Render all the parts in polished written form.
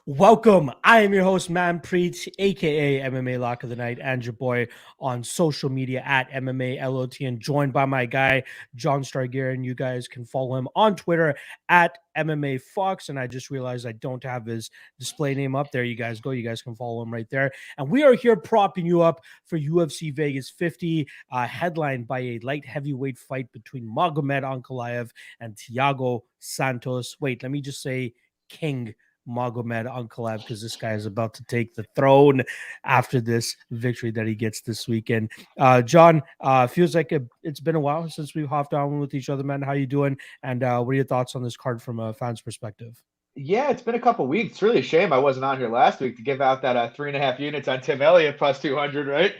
Welcome. I am your host, Man Preach, aka MMA Lock of the Night, and your boy on social media at MMA LOT, and joined by my guy, John Stargarian. You guys can follow him on Twitter at MMA Fox. And I just realized I don't have his display name up there. You guys go. You guys can follow him right there. And we are here propping you up for UFC Vegas 50, headlined by a light heavyweight fight between Magomed Ankalaev and Thiago Santos. Wait, let me just say King Magomed Ankalaev, because this guy is about to take the throne after this victory that he gets this weekend. John, feels like it's been a while since we've hopped on with each other, man. How you doing? And what are your thoughts on this card from a fan's perspective? Yeah, it's been a couple weeks. It's really a shame I wasn't on here last week to give out that 3.5 units on Tim Elliott plus 200, right?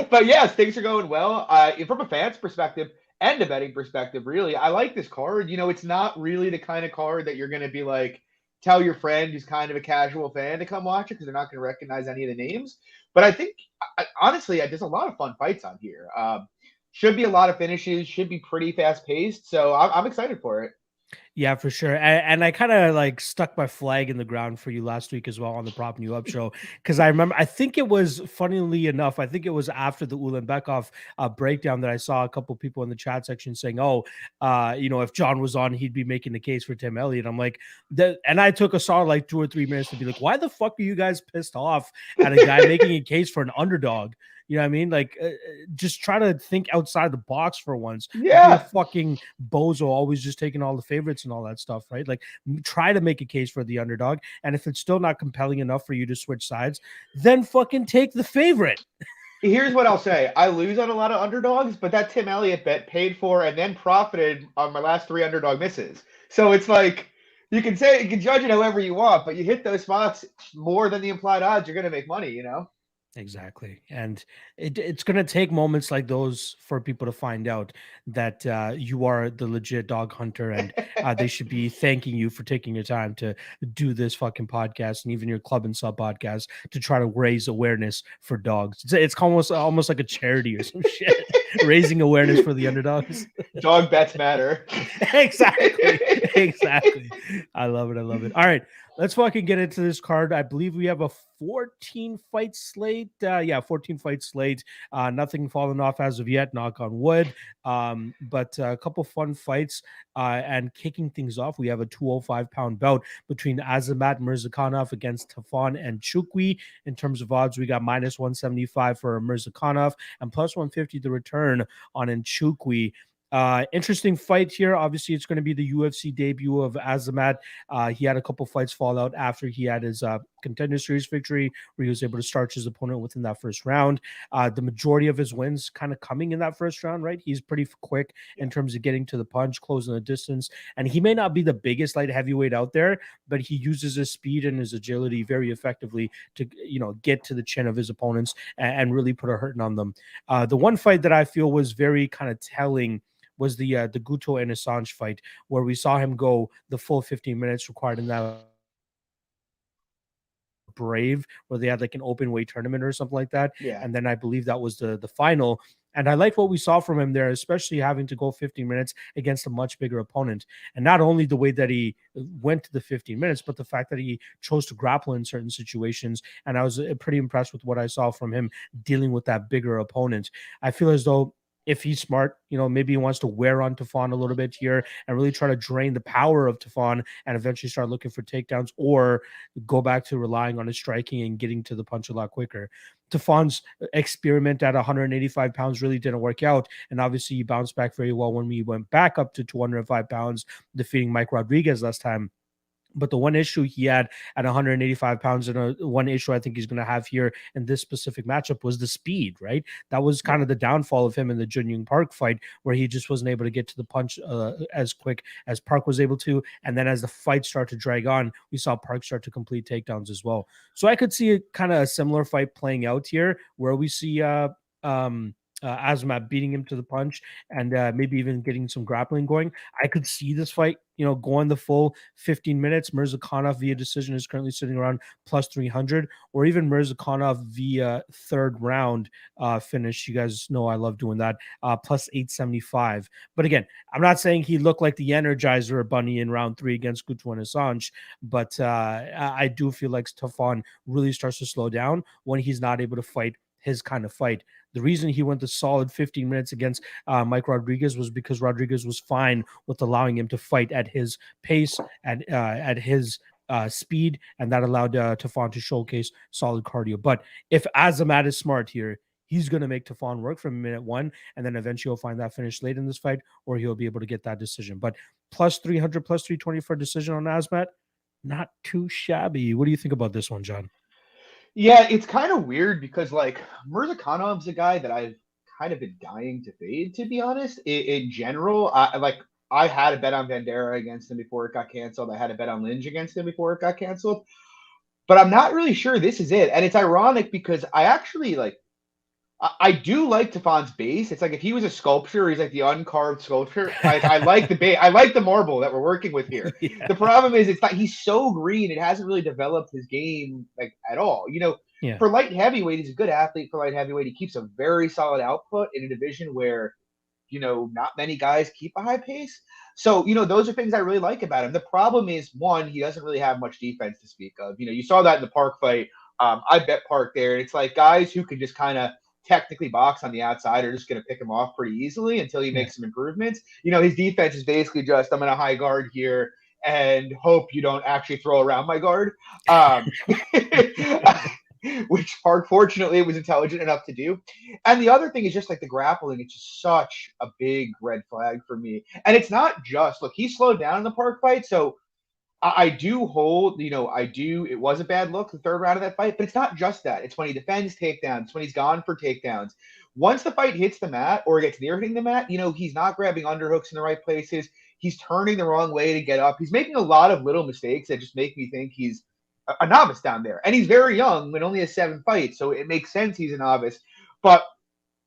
But yes, things are going well. From a fan's perspective and a betting perspective, really, I like this card. It's not really the kind of card that you're going to be like, tell your friend who's kind of a casual fan to come watch it because they're not going to recognize any of the names. But I think, honestly, there's a lot of fun fights on here. Should be a lot of finishes, should be pretty fast paced. So I'm excited for it. Yeah, for sure. And I kind of like stuck my flag in the ground for you last week as well on the Prop You Up show. Because I remember, I think it was, funnily enough, I think it was after the Ulanbekov breakdown that I saw a couple people in the chat section saying, if John was on, he'd be making the case for Tim Elliott. I'm like, and I took a solid like 2 or 3 minutes to be like, why the fuck are you guys pissed off at a guy making a case for an underdog? You know what I mean? Like, just try to think outside the box for once. Yeah. Fucking bozo, always just taking all the favorites and all that stuff, right? Like, try to make a case for the underdog. And if it's still not compelling enough for you to switch sides, then fucking take the favorite. Here's what I'll say. I lose on a lot of underdogs, but that Tim Elliott bet paid for and then profited on my last 3 underdog misses. So it's like, you can judge it however you want, but you hit those spots more than the implied odds, you're going to make money. Exactly. And it's going to take moments like those for people to find out that you are the legit dog hunter, and they should be thanking you for taking your time to do this fucking podcast and even your club and sub podcast to try to raise awareness for dogs. It's almost like a charity or some shit, raising awareness for the underdogs. Dog bets matter. Exactly. I love it. All right. Let's fucking get into this card. I believe we have a 14 fight slate. 14 fight slate. Nothing falling off as of yet, knock on wood. But a couple fun fights. And kicking things off, we have a 205-pound bout between Azamat Murzakanov against Tafon and Nchukwi. In terms of odds, we got minus 175 for Murzakanov and plus 150 the return on Nchukwi. Interesting fight here. Obviously, it's going to be the UFC debut of Azamat. He had a couple fights fall out after he had his Contender Series victory, where he was able to starch his opponent within that first round. The majority of his wins kind of coming in that first round, right? He's pretty quick in terms of getting to the punch, closing the distance, and he may not be the biggest light heavyweight out there, but he uses his speed and his agility very effectively to, get to the chin of his opponents and really put a hurting on them. The one fight that I feel was very kind of telling was the Guto and Assange fight, where we saw him go the full 15 minutes required in that Brave, where they had like an open weight tournament or something like that. Yeah. And then I believe that was the final. And I like what we saw from him there, especially having to go 15 minutes against a much bigger opponent. And not only the way that he went to the 15 minutes, but the fact that he chose to grapple in certain situations. And I was pretty impressed with what I saw from him dealing with that bigger opponent. I feel as though if he's smart, maybe he wants to wear on Tafon a little bit here and really try to drain the power of Tafon and eventually start looking for takedowns, or go back to relying on his striking and getting to the punch a lot quicker. Tafon's experiment at 185 pounds really didn't work out. And obviously he bounced back very well when we went back up to 205 pounds, defeating Mike Rodriguez last time. But the one issue he had at 185 pounds, and one issue I think he's going to have here in this specific matchup, was the speed, right? That was kind of the downfall of him in the Jun Park fight, where he just wasn't able to get to the punch as quick as Park was able to. And then as the fight started to drag on, we saw Park start to complete takedowns as well. So I could see kind of a similar fight playing out here, where we see Azamat beating him to the punch and maybe even getting some grappling going. I could see this fight, going the full 15 minutes. Murzakanov via decision is currently sitting around plus 300, or even Murzakanov via third round finish. You guys know I love doing that, plus 875. But again, I'm not saying he looked like the Energizer Bunny in round 3 against Gutouan Assange, but I do feel like Stefan really starts to slow down when he's not able to fight his kind of fight. The reason he went the solid 15 minutes against Mike Rodriguez was because Rodriguez was fine with allowing him to fight at his pace, at his speed, and that allowed Tafon to showcase solid cardio. But if Azamat is smart here, he's going to make Tafon work from minute 1, and then eventually he'll find that finish late in this fight, or he'll be able to get that decision. But plus 300, plus 320 for a decision on Azamat, not too shabby. What do you think about this one, John? Yeah, it's kind of weird because like Murzakanov is a guy that I've kind of been dying to fade, to be honest. In general, I had a bet on Bandera against him before it got canceled. I had a bet on Linge against him before it got canceled. But I'm not really sure this is it. And it's ironic because I actually I do like Tafon's base. It's like if he was a sculpture, he's like the uncarved sculpture. I like the base. I like the marble that we're working with here. Yeah. The problem is it's not, he's so green. It hasn't really developed his game like at all. Yeah. For light heavyweight, he's a good athlete. For light heavyweight, he keeps a very solid output in a division where not many guys keep a high pace. So, those are things I really like about him. The problem is, one, he doesn't really have much defense to speak of. You saw that in the Park fight. I bet Park there. It's like guys who can just kind of technically box on the outside are just going to pick him off pretty easily until he makes some improvements. His defense is basically just, I'm going to high guard here and hope you don't actually throw around my guard. Which Park, fortunately, was intelligent enough to do. And the other thing is just like the grappling. It's just such a big red flag for me. And it's not just, look, he slowed down in the Park fight. So I do hold, it was a bad look, the third round of that fight, but it's not just that. It's when he defends takedowns, it's when he's gone for takedowns. Once the fight hits the mat or gets near hitting the mat, he's not grabbing underhooks in the right places. He's turning the wrong way to get up. He's making a lot of little mistakes that just make me think he's a novice down there. And he's very young and only has 7 fights, so it makes sense he's a novice. But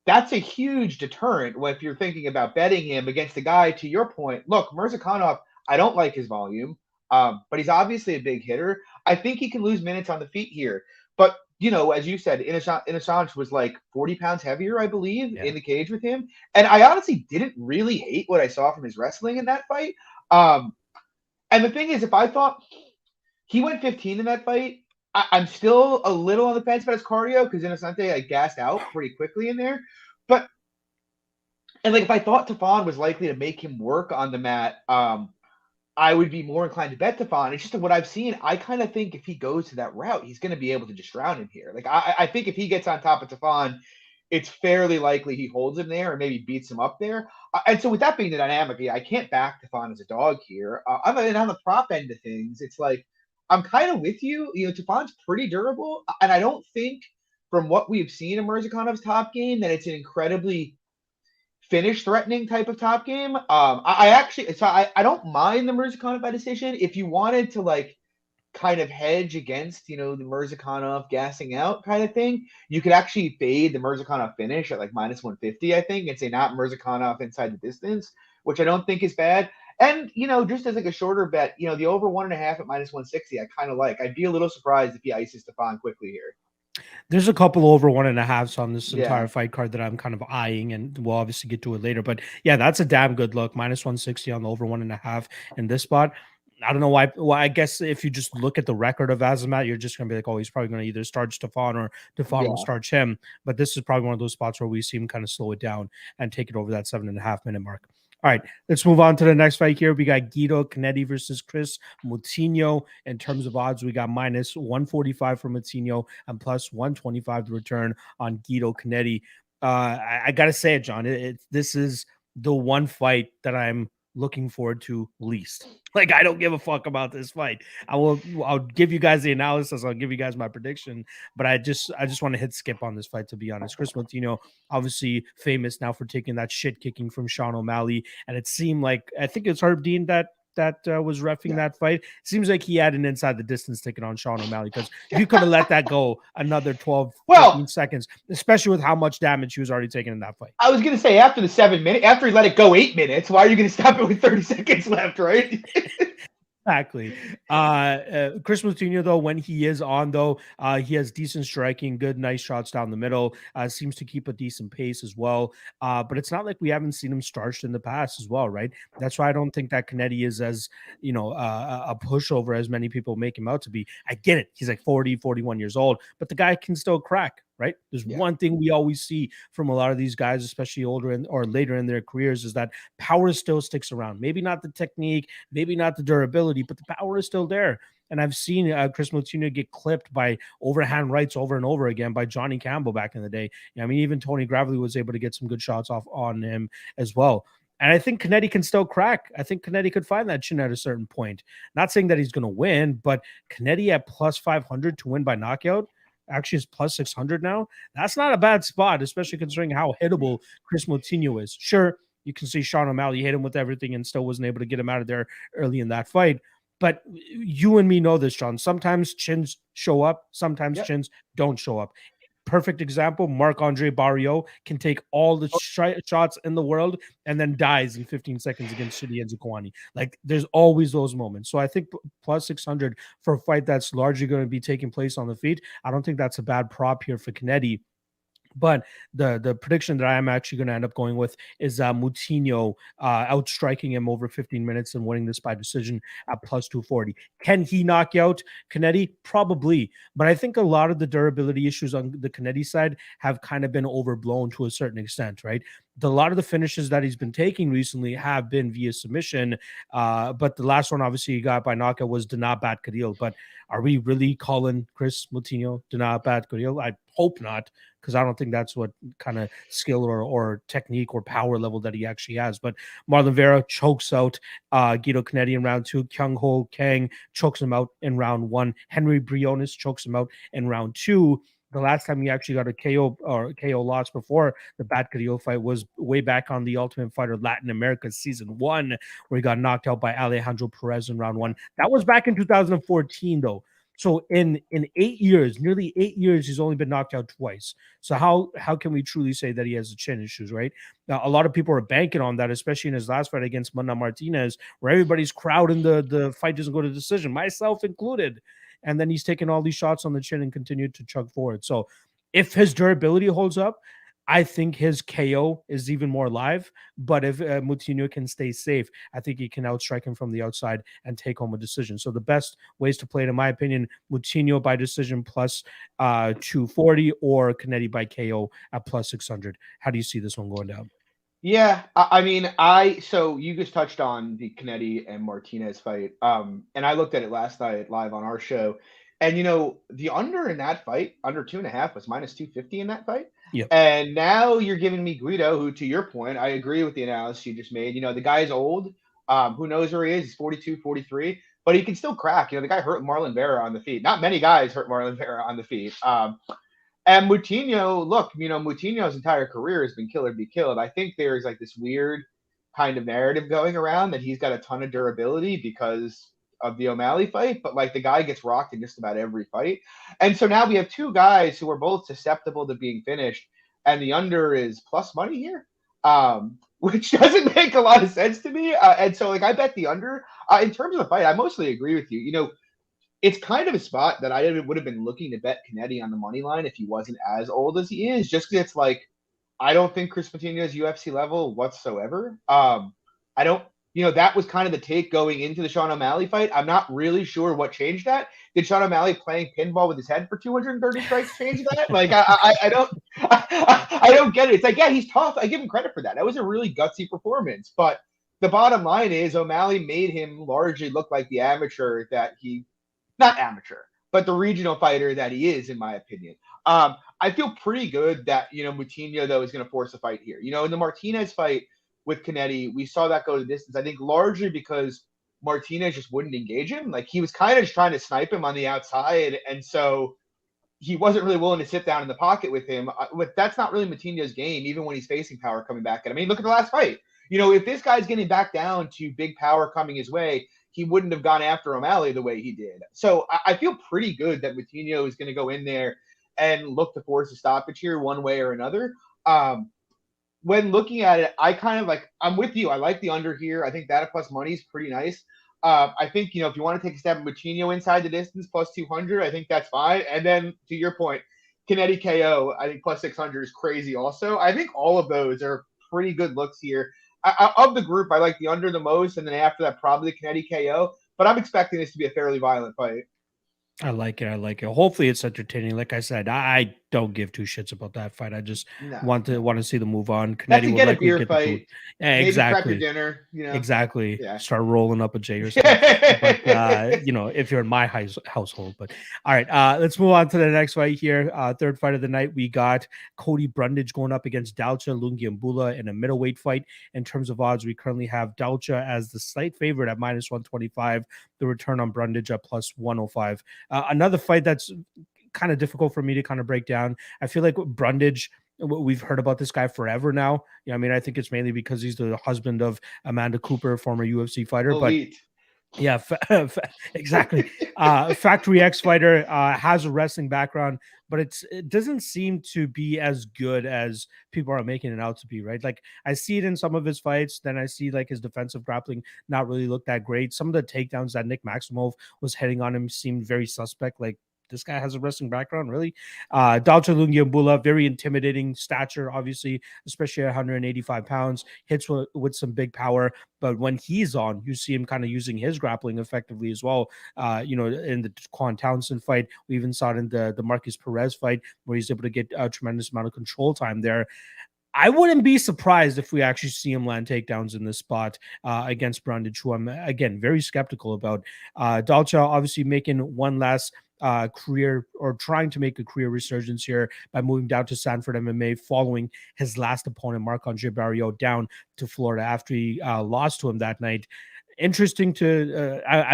that's a huge deterrent if you're thinking about betting him against a guy, to your point. Look, Murzakanov, I don't like his volume. But he's obviously a big hitter. I think he can lose minutes on the feet here. But, as you said, Assange was like 40 pounds heavier, I believe, in the cage with him. And I honestly didn't really hate what I saw from his wrestling in that fight. And the thing is, if I thought he went 15 in that fight, I'm still a little on the fence about his cardio because Innocente gassed out pretty quickly in there. But, and if I thought Tafon was likely to make him work on the mat, I would be more inclined to bet Tafon. It's just what I've seen. I kind of think if he goes to that route, he's going to be able to just drown him here. I think if he gets on top of Tafon, it's fairly likely he holds him there and maybe beats him up there. And so with that being the dynamic, I can't back Tafon as a dog here. I'm on the prop end of things. It's like, I'm kind of with you. Tafon's pretty durable. And I don't think from what we've seen in Murzakanov's top game that it's an incredibly finish threatening type of top game. I don't mind the Murzakanov by decision. If you wanted to kind of hedge against, the Murzakanov gassing out kind of thing, you could actually fade the Murzakanov finish at minus 150, I think, and say not Murzakanov inside the distance, which I don't think is bad. And, just as a shorter bet, the over 1.5 at minus 160, I kind of like. I'd be a little surprised if he ices Stefan quickly here. There's a couple over 1.5s on this entire fight card that I'm kind of eyeing, and we'll obviously get to it later. But yeah, that's a damn good look. Minus 160 on the over 1.5 in this spot. I don't know why. Well, I guess if you just look at the record of Azamat, you're just going to be like, oh, he's probably going to either start Stefan or Stefan will start him. But this is probably one of those spots where we see him kind of slow it down and take it over that 7.5 minute mark. All right, let's move on to the next fight here. We got Guido Cannetti versus Chris Moutinho. In terms of odds, we got minus 145 for Moutinho and plus 125 to return on Guido Cannetti. I got to say it, John. This is the one fight that I'm looking forward to least. I don't give a fuck about this fight. I'll give you guys the analysis. I'll give you guys my prediction, but I just want to hit skip on this fight, to be honest. Chris Moutinho, obviously famous now for taking that shit kicking from Sean O'Malley, and it seemed like, I think it's Herb Dean that that was reffing that fight. Seems like he had an inside the distance ticket on Sean O'Malley, because you could have let that go another 12, 15 seconds, especially with how much damage he was already taking in that fight. I was going to say, after the 7 minutes, after he let it go 8 minutes, why are you going to stop it with 30 seconds left, right? Exactly. Chris Moutinho, though, when he is on, though, he has decent striking, good, nice shots down the middle, seems to keep a decent pace as well. But it's not like we haven't seen him starched in the past as well, right? That's why I don't think that Cannetti is as, a pushover as many people make him out to be. I get it. He's like 40, 41 years old, but the guy can still crack. Right. There's one thing we always see from a lot of these guys, especially older or later in their careers, is that power still sticks around. Maybe not the technique, maybe not the durability, but the power is still there. And I've seen Chris Moutinho get clipped by overhand rights over and over again by Johnny Campbell back in the day. I mean, even Tony Gravely was able to get some good shots off on him as well. And I think Cannetti can still crack. I think Cannetti could find that chin at a certain point. Not saying that he's going to win, but Cannetti at plus 500 to win by knockout, actually is plus 600 now. That's not a bad spot, especially considering how hittable Chris Moutinho is. Sure, you can see Sean O'Malley hit him with everything and still wasn't able to get him out of there early in that fight. But you and me know this, John. Sometimes chins show up, sometimes chins don't show up. Perfect example, Marc-Andre Barriault can take all the shots in the world and then dies in 15 seconds against Shidi Nzukwi. Like, there's always those moments. So I think plus 600 for a fight that's largely going to be taking place on the feet, I don't think that's a bad prop here for Cannetti. But the prediction that I am actually going to end up going with is Moutinho outstriking him over 15 minutes and winning this by decision at plus 240. Can he knock out Cannetti? Probably. But I think a lot of the durability issues on the Cannetti side have kind of been overblown to a certain extent, right? A lot of the finishes that he's been taking recently have been via submission. But the last one, obviously, he got by knockout was Dana Bat Kadil. But are we really calling Chris Moutinho Dana Bat Kadil? I hope not, because I don't think that's what kind of skill or technique or power level that he actually has. But Marlon Vera chokes out Guido Cannetti in round 2. Kyung Ho Kang chokes him out in round 1. Henry Briones chokes him out in round 2. The last time he actually got a KO loss before the Bat Carrillo fight was way back on the Ultimate Fighter Latin America Season 1, where he got knocked out by Alejandro Perez in round 1. That was back in 2014, though. So in 8 years, nearly 8 years, he's only been knocked out twice. So how can we truly say that he has the chin issues, right? Now, a lot of people are banking on that, especially in his last fight against Mana Martinez, where everybody's crowding the fight doesn't go to decision, myself included. And then he's taking all these shots on the chin and continued to chug forward. So if his durability holds up, I think his KO is even more live. But if Moutinho can stay safe, I think he can outstrike him from the outside and take home a decision. So the best ways to play it, in my opinion, Moutinho by decision plus 240 or Cannetti by KO at plus 600. How do you see this one going down? Yeah, I mean, so you just touched on the Cannetti and Martinez fight, and I looked at it last night live on our show, and the under in that fight, under 2.5, was minus 250 in that fight. Yep. And now you're giving me Guido, who, to your point, I agree with the analysis you just made. The guy's old. Who knows where he is? He's 42, 43, but he can still crack. The guy hurt Marlon Vera on the feet. Not many guys hurt Marlon Vera on the feet. And Moutinho, look, Moutinho's entire career has been kill or be killed. I think there's like this weird kind of narrative going around that he's got a ton of durability because of the O'Malley fight, but like the guy gets rocked in just about every fight. And so now we have two guys who are both susceptible to being finished, and the under is plus money here, which doesn't make a lot of sense to me. And so like I bet the under. In terms of the fight, I mostly agree with you. It's kind of a spot that I would have been looking to bet Cannetti on the money line if he wasn't as old as he is, just because it's like, I don't think Chris Moutinho is UFC level whatsoever. I don't, that was kind of the take going into the Sean O'Malley fight. I'm not really sure what changed that. Did Sean O'Malley playing pinball with his head for 230 strikes change that? Like, I don't get it. It's like, yeah, he's tough. I give him credit for that. That was a really gutsy performance. But the bottom line is O'Malley made him largely look like the amateur that he, not amateur, but the regional fighter that he is, in my opinion. I feel pretty good that, Moutinho, though, is going to force a fight here. In the Martinez fight with Cannetti, we saw that go the distance, I think largely because Martinez just wouldn't engage him. Like, he was kind of just trying to snipe him on the outside, and so he wasn't really willing to sit down in the pocket with him. But that's not really Moutinho's game, even when he's facing power coming back at him. I mean, look at the last fight. if this guy's getting back down to big power coming his way, he wouldn't have gone after O'Malley the way he did. So I feel pretty good that Moutinho is going to go in there and look to force a stoppage here one way or another. When looking at it, I kind of I'm with you. I like the under here. I think that plus money is pretty nice. I think, if you want to take a stab at Moutinho inside the distance, plus 200, I think that's fine. And then to your point, Cannetti KO, I think plus 600 is crazy also. I think all of those are pretty good looks here. Of the group, I like the under the most, and then after that, probably Cannetti KO. But I'm expecting this to be a fairly violent fight. I like it. Hopefully it's entertaining. Like I said, I don't give two shits about that fight. I just want to see them move on. Cannetti will likely get a beer fight. Yeah, maybe exactly. Prep your dinner. Exactly. Yeah. Start rolling up a J or something. But if you're in my household. But all right, let's move on to the next fight here. Third fight of the night, we got Cody Brundage going up against Dalcha Lungiambula in a middleweight fight. In terms of odds, we currently have Dalcha as the slight favorite at minus 125. The return on Brundage at plus 105. Another fight that's kind of difficult for me to kind of break down. I feel like Brundage, we've heard about this guy forever now. I think it's mainly because he's the husband of Amanda Cooper, former UFC fighter. Elite. But yeah, exactly. Factory X fighter, has a wrestling background, but it doesn't seem to be as good as people are making it out to be, right? Like I see it in some of his fights, then I see like his defensive grappling not really look that great. Some of the takedowns that Nick Maximov was heading on him seemed very suspect. Like, this guy has a wrestling background, really. Dalcha Lungiambula, very intimidating stature, obviously, especially at 185 pounds, hits with some big power. But when he's on, you see him kind of using his grappling effectively as well. In the Quan Townsend fight, we even saw it in the Marcus Perez fight, where he's able to get a tremendous amount of control time there. I wouldn't be surprised if we actually see him land takedowns in this spot against Brundage, who I'm, again, very skeptical about. Dalcha obviously making one last career, or trying to make a career resurgence here by moving down to Sanford MMA following his last opponent, Marc-Andre Barriault, down to Florida after he lost to him that night. I'm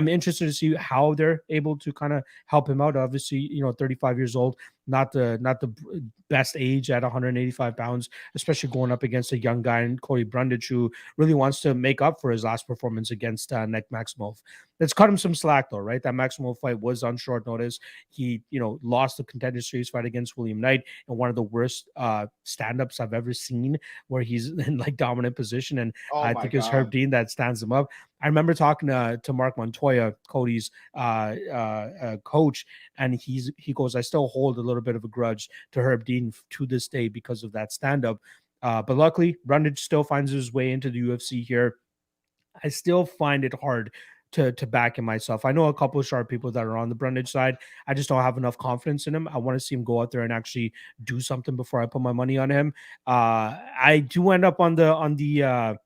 interested to see how they're able to kind of help him out. Obviously, 35 years old, not the best age at 185 pounds, especially going up against a young guy in Cody Brundage, who really wants to make up for his last performance against Nick Maximov. Let's cut him some slack though, right? That Maximov fight was on short notice. He, lost the Contender Series fight against William Knight in one of the worst stand-ups I've ever seen, where he's in like dominant position. And I think it's Herb Dean that stands him up. I remember talking to Mark Montoya, Cody's coach, and he goes, I still hold a little bit of a grudge to Herb Dean to this day because of that stand-up. But luckily, Brundage still finds his way into the UFC here. I still find it hard to back him myself. I know a couple of sharp people that are on the Brundage side. I just don't have enough confidence in him. I want to see him go out there and actually do something before I put my money on him. I do end up on the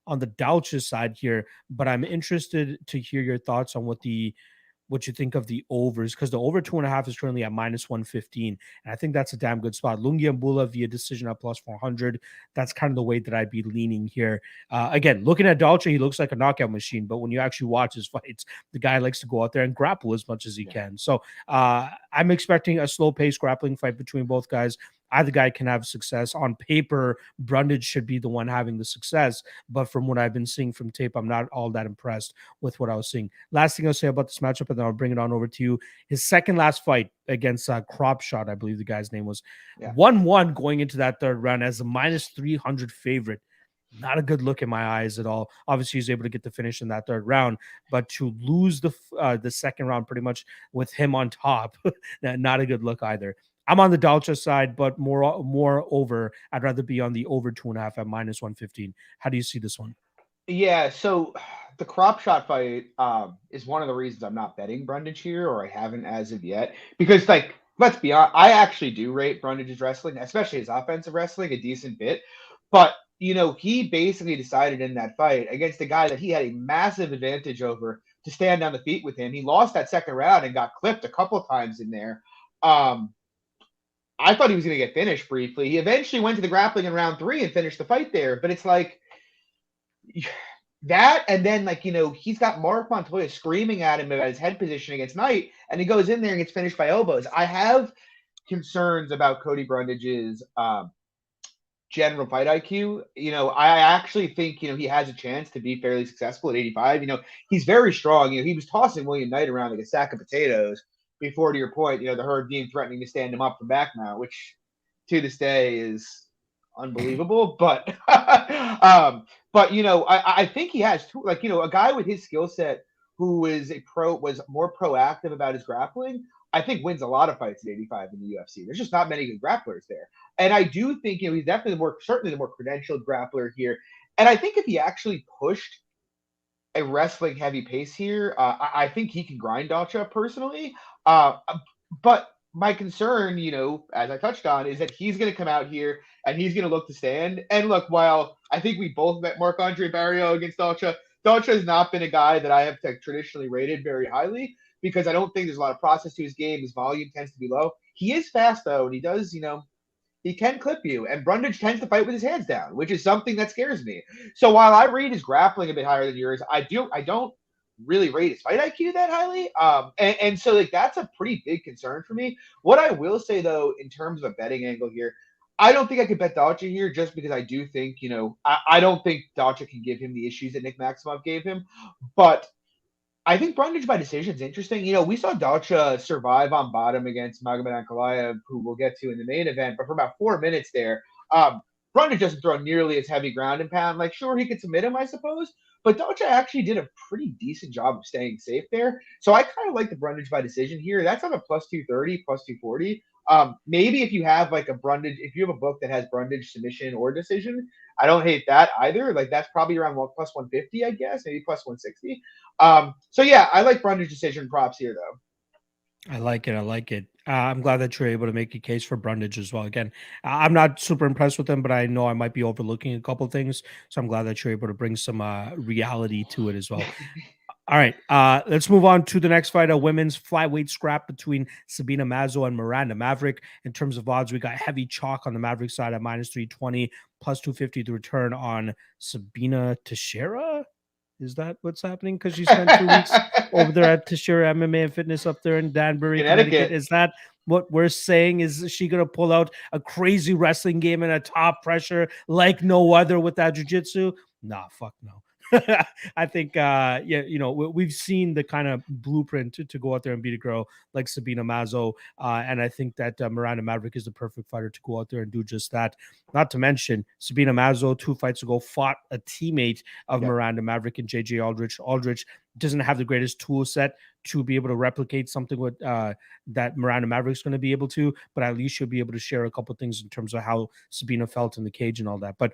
Dalcha side here, but I'm interested to hear your thoughts on what you think of the overs, because the over 2.5 is currently at minus 115, and I think that's a damn good spot. Lungiambula via decision at plus 400. That's kind of the way that I'd be leaning here. Again, looking at Dalcha, he looks like a knockout machine, but when you actually watch his fights, the guy likes to go out there and grapple as much as he can. So I'm expecting a slow-paced grappling fight between both guys. Either guy can have success. On paper, Brundage should be the one having the success, but from what I've been seeing from tape, I'm not all that impressed with what I was seeing. Last thing I'll say about this matchup, and then I'll bring it on over to you. His second last fight against Cropshot, I believe the guy's name was, 1-1 going into that third round as a minus 300 favorite. Not a good look in my eyes at all. Obviously, he's able to get the finish in that third round, but to lose the second round pretty much with him on top, not a good look either. I'm on the Dalcha side, but more over. I'd rather be on the over 2.5 at minus 115. How do you see this one? Yeah, so the Cropshot fight is one of the reasons I'm not betting Brundage here, or I haven't as of yet. Because, let's be honest, I actually do rate Brundage's wrestling, especially his offensive wrestling, a decent bit. But, he basically decided in that fight against a guy that he had a massive advantage over to stand on the feet with him. He lost that second round and got clipped a couple of times in there. I thought he was going to get finished briefly. He eventually went to the grappling in round 3 and finished the fight there. But it's like that, and then he's got Mark Montoya screaming at him about his head position against Knight, and he goes in there and gets finished by elbows. I have concerns about Cody Brundage's general fight IQ, I actually think, he has a chance to be fairly successful at 85. He's very strong. He was tossing William Knight around like a sack of potatoes before, to your point, the Herb Dean threatening to stand him up for back mount, which to this day is unbelievable. But, I think he has two, a guy with his skill set who was more proactive about his grappling, I think wins a lot of fights at 85 in the UFC. There's just not many good grapplers there. And I do think, he's definitely certainly the more credentialed grappler here. And I think if he actually pushed a wrestling heavy pace here, I think he can grind Dacha personally. But my concern, as I touched on, is that he's going to come out here and he's going to look to stand. And look, while I think we both met Marc-Andre Barriault against Dacha has not been a guy that I have traditionally rated very highly because I don't think there's a lot of process to his game. His volume tends to be low. He is fast, though, and he does, he can clip you. And Brundage tends to fight with his hands down, which is something that scares me. So while I rate his grappling a bit higher than yours, I don't really rate his fight IQ that highly. And so that's a pretty big concern for me. What I will say, though, in terms of a betting angle here, I don't think I could bet Dacha here just because I do think, I don't think Dacha can give him the issues that Nick Maximov gave him. But I think Brundage by decision is interesting. We saw Dacha survive on bottom against Magomed Ankalaev, who we'll get to in the main event. But for about 4 minutes there, Brundage doesn't throw nearly as heavy ground and pound. Sure, he could submit him, I suppose. But Dacha actually did a pretty decent job of staying safe there. So I kind of like the Brundage by decision here. That's on a plus 230, plus 240. Maybe if you have if you have a book that has Brundage submission or decision, I don't hate that either. That's probably around plus 150, I guess, maybe plus 160. So yeah, I like Brundage decision props here though. I like it. I'm glad that you're able to make a case for Brundage as well. Again, I'm not super impressed with him, but I know I might be overlooking a couple things. So I'm glad that you're able to bring some reality to it as well. All right, let's move on to the next fight, a women's flyweight scrap between Sabina Mazo and Miranda Maverick. In terms of odds, we got heavy chalk on the Maverick side at minus 320, plus 250 to return on Sabina Teixeira. Is that what's happening? Because she spent 2 weeks over there at Teixeira MMA and Fitness up there in Danbury, Connecticut. Is that what we're saying? Is she going to pull out a crazy wrestling game and a top pressure like no other with that jiu-jitsu? Nah, fuck no. I think, we've seen the kind of blueprint to go out there and beat a girl like Sabina Mazo. And I think that Miranda Maverick is the perfect fighter to go out there and do just that. Not to mention, Sabina Mazo, 2 fights ago, fought a teammate of Miranda Maverick and JJ Aldrich. Aldrich doesn't have the greatest tool set to be able to replicate something with that Miranda Maverick's going to be able to, but at least she'll be able to share a couple things in terms of how Sabina felt in the cage and all that. But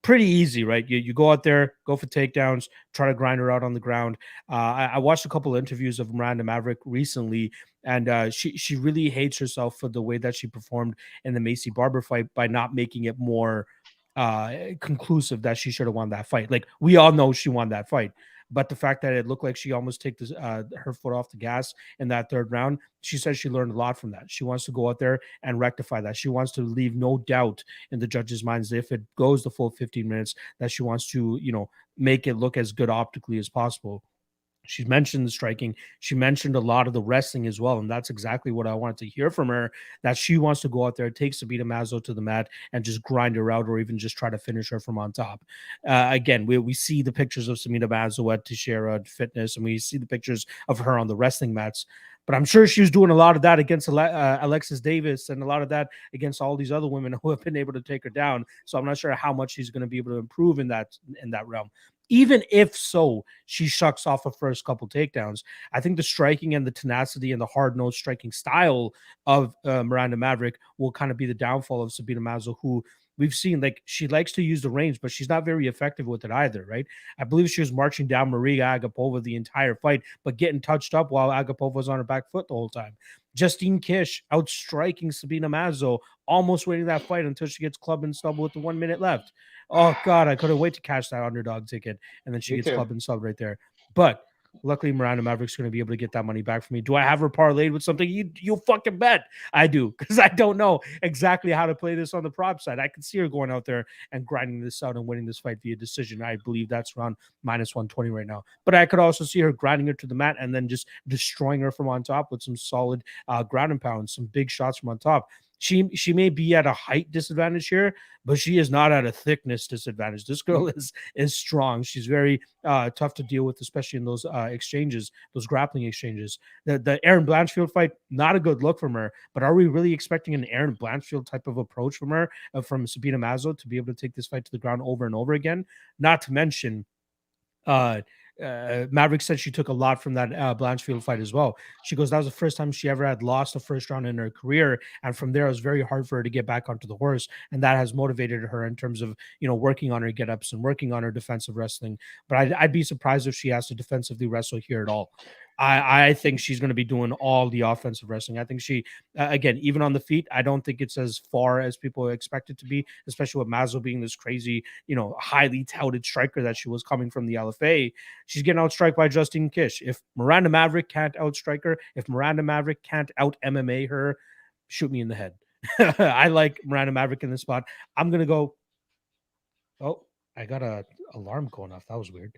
pretty easy, right? You go out there, go for takedowns, try to grind her out on the ground. I watched a couple of interviews of Miranda Maverick recently, and she really hates herself for the way that she performed in the Macy Barber fight by not making it more conclusive that she should have won that fight. We all know she won that fight. But the fact that it looked like she almost took her foot off the gas in that 3rd round, she says she learned a lot from that. She wants to go out there and rectify that. She wants to leave no doubt in the judges' minds that if it goes the full 15 minutes, that she wants to, make it look as good optically as possible. She mentioned the striking. She mentioned a lot of the wrestling as well. And that's exactly what I wanted to hear from her, that she wants to go out there, take Sabina Mazo to the mat and just grind her out or even just try to finish her from on top. Again, we see the pictures of Sabina Mazo at Teixeira Fitness, and we see the pictures of her on the wrestling mats. But I'm sure she was doing a lot of that against Alexis Davis and a lot of that against all these other women who have been able to take her down. So I'm not sure how much she's going to be able to improve in that realm. Even if so, she shucks off her first couple takedowns. I think the striking and the tenacity and the hard-nosed striking style of Miranda Maverick will kind of be the downfall of Sabina Mazo, who we've seen, she likes to use the range, but she's not very effective with it either, right? I believe she was marching down Maria Agapova the entire fight, but getting touched up while Agapova was on her back foot the whole time. Justine Kish outstriking Sabina Mazo, almost winning that fight until she gets clubbed and stubbed with the 1 minute left. Oh, God, I couldn't wait to cash that underdog ticket. And then she gets clubbed and stubbed right there. But luckily, Miranda Maverick's going to be able to get that money back for me. Do I have her parlayed with something? You'll fucking bet I do, because I don't know exactly how to play this on the prop side. I can see her going out there and grinding this out and winning this fight via decision. I believe that's around minus 120 right now. But I could also see her grinding her to the mat and then just destroying her from on top with some solid ground and pound, some big shots from on top. she may be at a height disadvantage here, but she is not at a thickness disadvantage. This girl is strong. She's very tough to deal with, especially in those exchanges, those grappling exchanges. The Erin Blanchfield fight, not a good look from her. But are we really expecting an Erin Blanchfield type of approach from her, from Sabina Mazo, to be able to take this fight to the ground over and over again? Not to mention, Maverick said she took a lot from that Blanchfield fight as well. She goes, that was the first time she ever had lost the first round in her career, and from there it was very hard for her to get back onto the horse, and that has motivated her in terms of working on her get-ups and working on her defensive wrestling. But I'd be surprised if she has to defensively wrestle here at all. I think she's going to be doing all the offensive wrestling. I think she, again, even on the feet, I don't think it's as far as people expect it to be, especially with Mazo being this crazy, highly touted striker that she was coming from the LFA. She's getting outstriked by Justine Kish. If Miranda Maverick can't outstrike her, if Miranda Maverick can't out MMA her, shoot me in the head. I like Miranda Maverick in this spot. I'm going to go. Oh, I got a alarm going off. That was weird.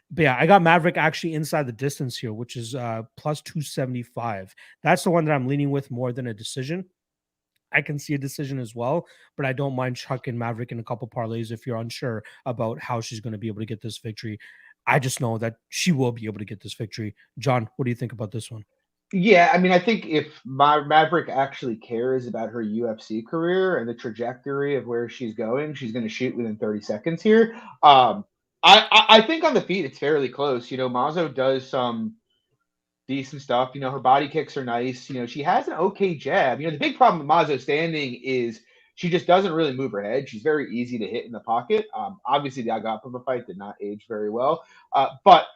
But yeah, I got Maverick actually inside the distance here, which is plus 275. That's the one that I'm leaning with more than a decision. I can see a decision as well, but I don't mind chucking Maverick in a couple parlays if you're unsure about how she's going to be able to get this victory. I just know that she will be able to get this victory. John, what do you think about this one? Yeah, I mean, I think if Maverick actually cares about her UFC career and the trajectory of where she's going to shoot within 30 seconds here. I think on the feet it's fairly close. Mazo does some decent stuff. Her body kicks are nice. She has an okay jab. The big problem with Mazo standing is she just doesn't really move her head. She's very easy to hit in the pocket. Obviously, the Agapova fight did not age very well. But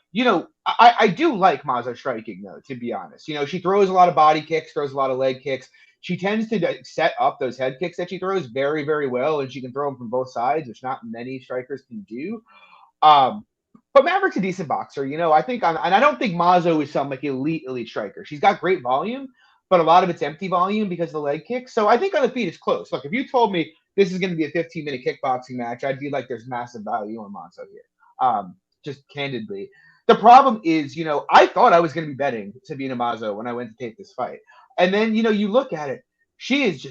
I do like Mazo striking, though, to be honest. She throws a lot of body kicks, throws a lot of leg kicks. She tends to set up those head kicks that she throws very, very well, and she can throw them from both sides, which not many strikers can do. But Maverick's a decent boxer, I think, and I don't think Mazo is some like elite striker. She's got great volume, but a lot of it's empty volume because of the leg kicks. So I think on the feet it's close. Look, if you told me this is going to be a 15-minute kickboxing match, I'd be like, there's massive value on Mazo here. Just candidly. The problem is, I thought I was going to be betting Sabina Mazo when I went to take this fight. And then, you look at it, she's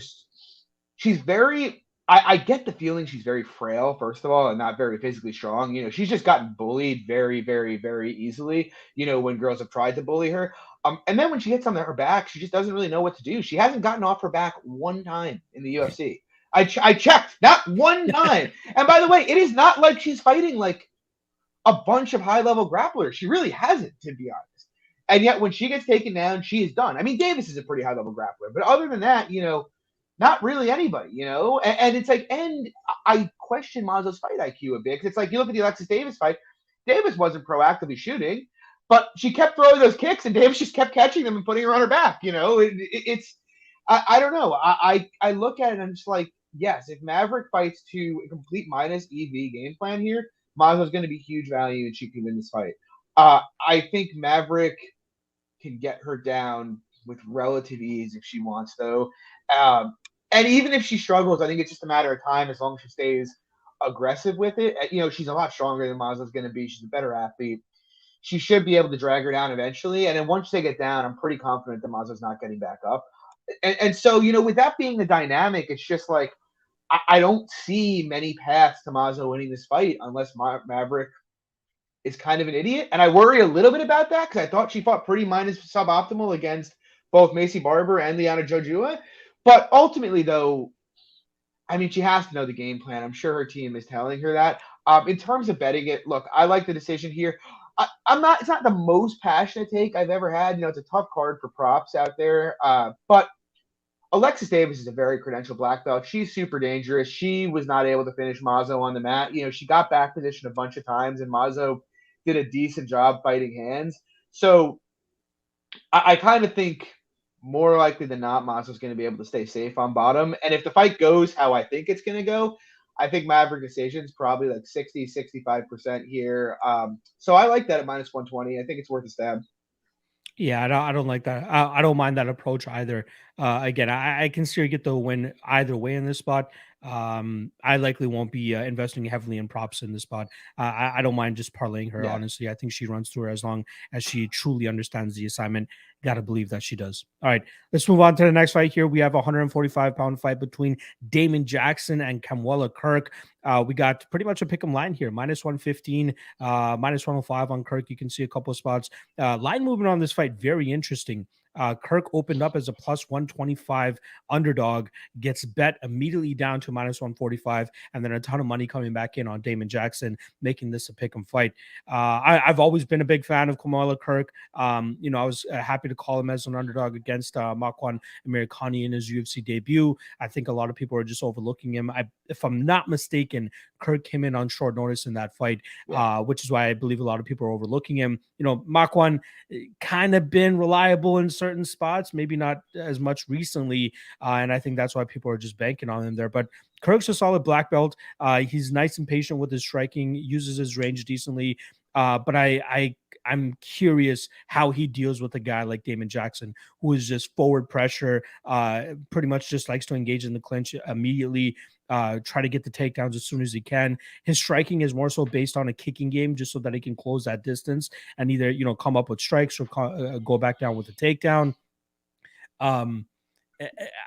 very, I get the feeling she's very frail, first of all, and not very physically strong. She's just gotten bullied very, very, very easily, when girls have tried to bully her. And then when she hits on her back, she just doesn't really know what to do. She hasn't gotten off her back one time in the UFC. I checked, not one time. And by the way, it is not like she's fighting like a bunch of high-level grapplers. She really hasn't, to be honest. And yet when she gets taken down, she is done. I mean, Davis is a pretty high-level grappler. But other than that, not really anybody, And it's like, and I question Mazo's fight IQ a bit. Because it's like, you look at the Alexis Davis fight, Davis wasn't proactively shooting, but she kept throwing those kicks, and Davis just kept catching them and putting her on her back. It's I don't know. I look at it and I'm just like, yes, if Maverick fights to a complete minus EV game plan here, Mazo's going to be huge value and she can win this fight. I think Maverick can get her down with relative ease if she wants, though. And even if she struggles, I think it's just a matter of time as long as she stays aggressive with it. She's a lot stronger than Mazo's going to be. She's a better athlete. She should be able to drag her down eventually. And then once they get down, I'm pretty confident that Mazo's not getting back up. And so, with that being the dynamic, it's just like, I don't see many paths to Mazo winning this fight unless Maverick is kind of an idiot. And I worry a little bit about that because I thought she fought pretty minus suboptimal against both Macy Barber and Liana Jojua. But ultimately, though, I mean, she has to know the game plan. I'm sure her team is telling her that. In terms of betting it, look, I like the decision here. It's not the most passionate take I've ever had. It's a tough card for props out there. But Alexis Davis is a very credentialed black belt. She's super dangerous. She was not able to finish Mazo on the mat. She got back position a bunch of times, and Mazo did a decent job fighting hands. So I kind of think more likely than not, Mazo's going to be able to stay safe on bottom. And if the fight goes how I think it's going to go, I think Maverick decision is probably like 60, 65% here. So I like that at minus 120. I think it's worth a stab. Yeah, I don't like that. I don't mind that approach either. Again, I can see her get the win either way in this spot. I likely won't be investing heavily in props in this spot. I don't mind just parlaying her. Yeah. Honestly, I think she runs through her as long as she truly understands the assignment. Gotta believe that she does. All right, let's move on to the next fight here. We have a 145-pound fight between Damon Jackson and Kamwela Kirk. We got pretty much a pick 'em line here, -115, -105 on Kirk. You can see a couple of spots. Line movement on this fight, very interesting. Kirk opened up as a +125 underdog, gets bet immediately down to -145, and then a ton of money coming back in on Damon Jackson, making this a pick 'em fight. I've always been a big fan of Kamwela Kirk. I was happy to call him as an underdog against Makwan Amirkhani in his UFC debut. I think a lot of people are just overlooking him. If I'm not mistaken, Kirk came in on short notice in that fight, which is why I believe a lot of people are overlooking him. Makwan kind of been reliable in certain spots, maybe not as much recently, and I think that's why people are just banking on him there. But Kirk's a solid black belt. He's nice and patient with his striking, uses his range decently. But I'm curious how he deals with a guy like Damon Jackson, who is just forward pressure, pretty much just likes to engage in the clinch immediately, try to get the takedowns as soon as he can. His striking is more so based on a kicking game, just so that he can close that distance and either come up with strikes or go back down with a takedown.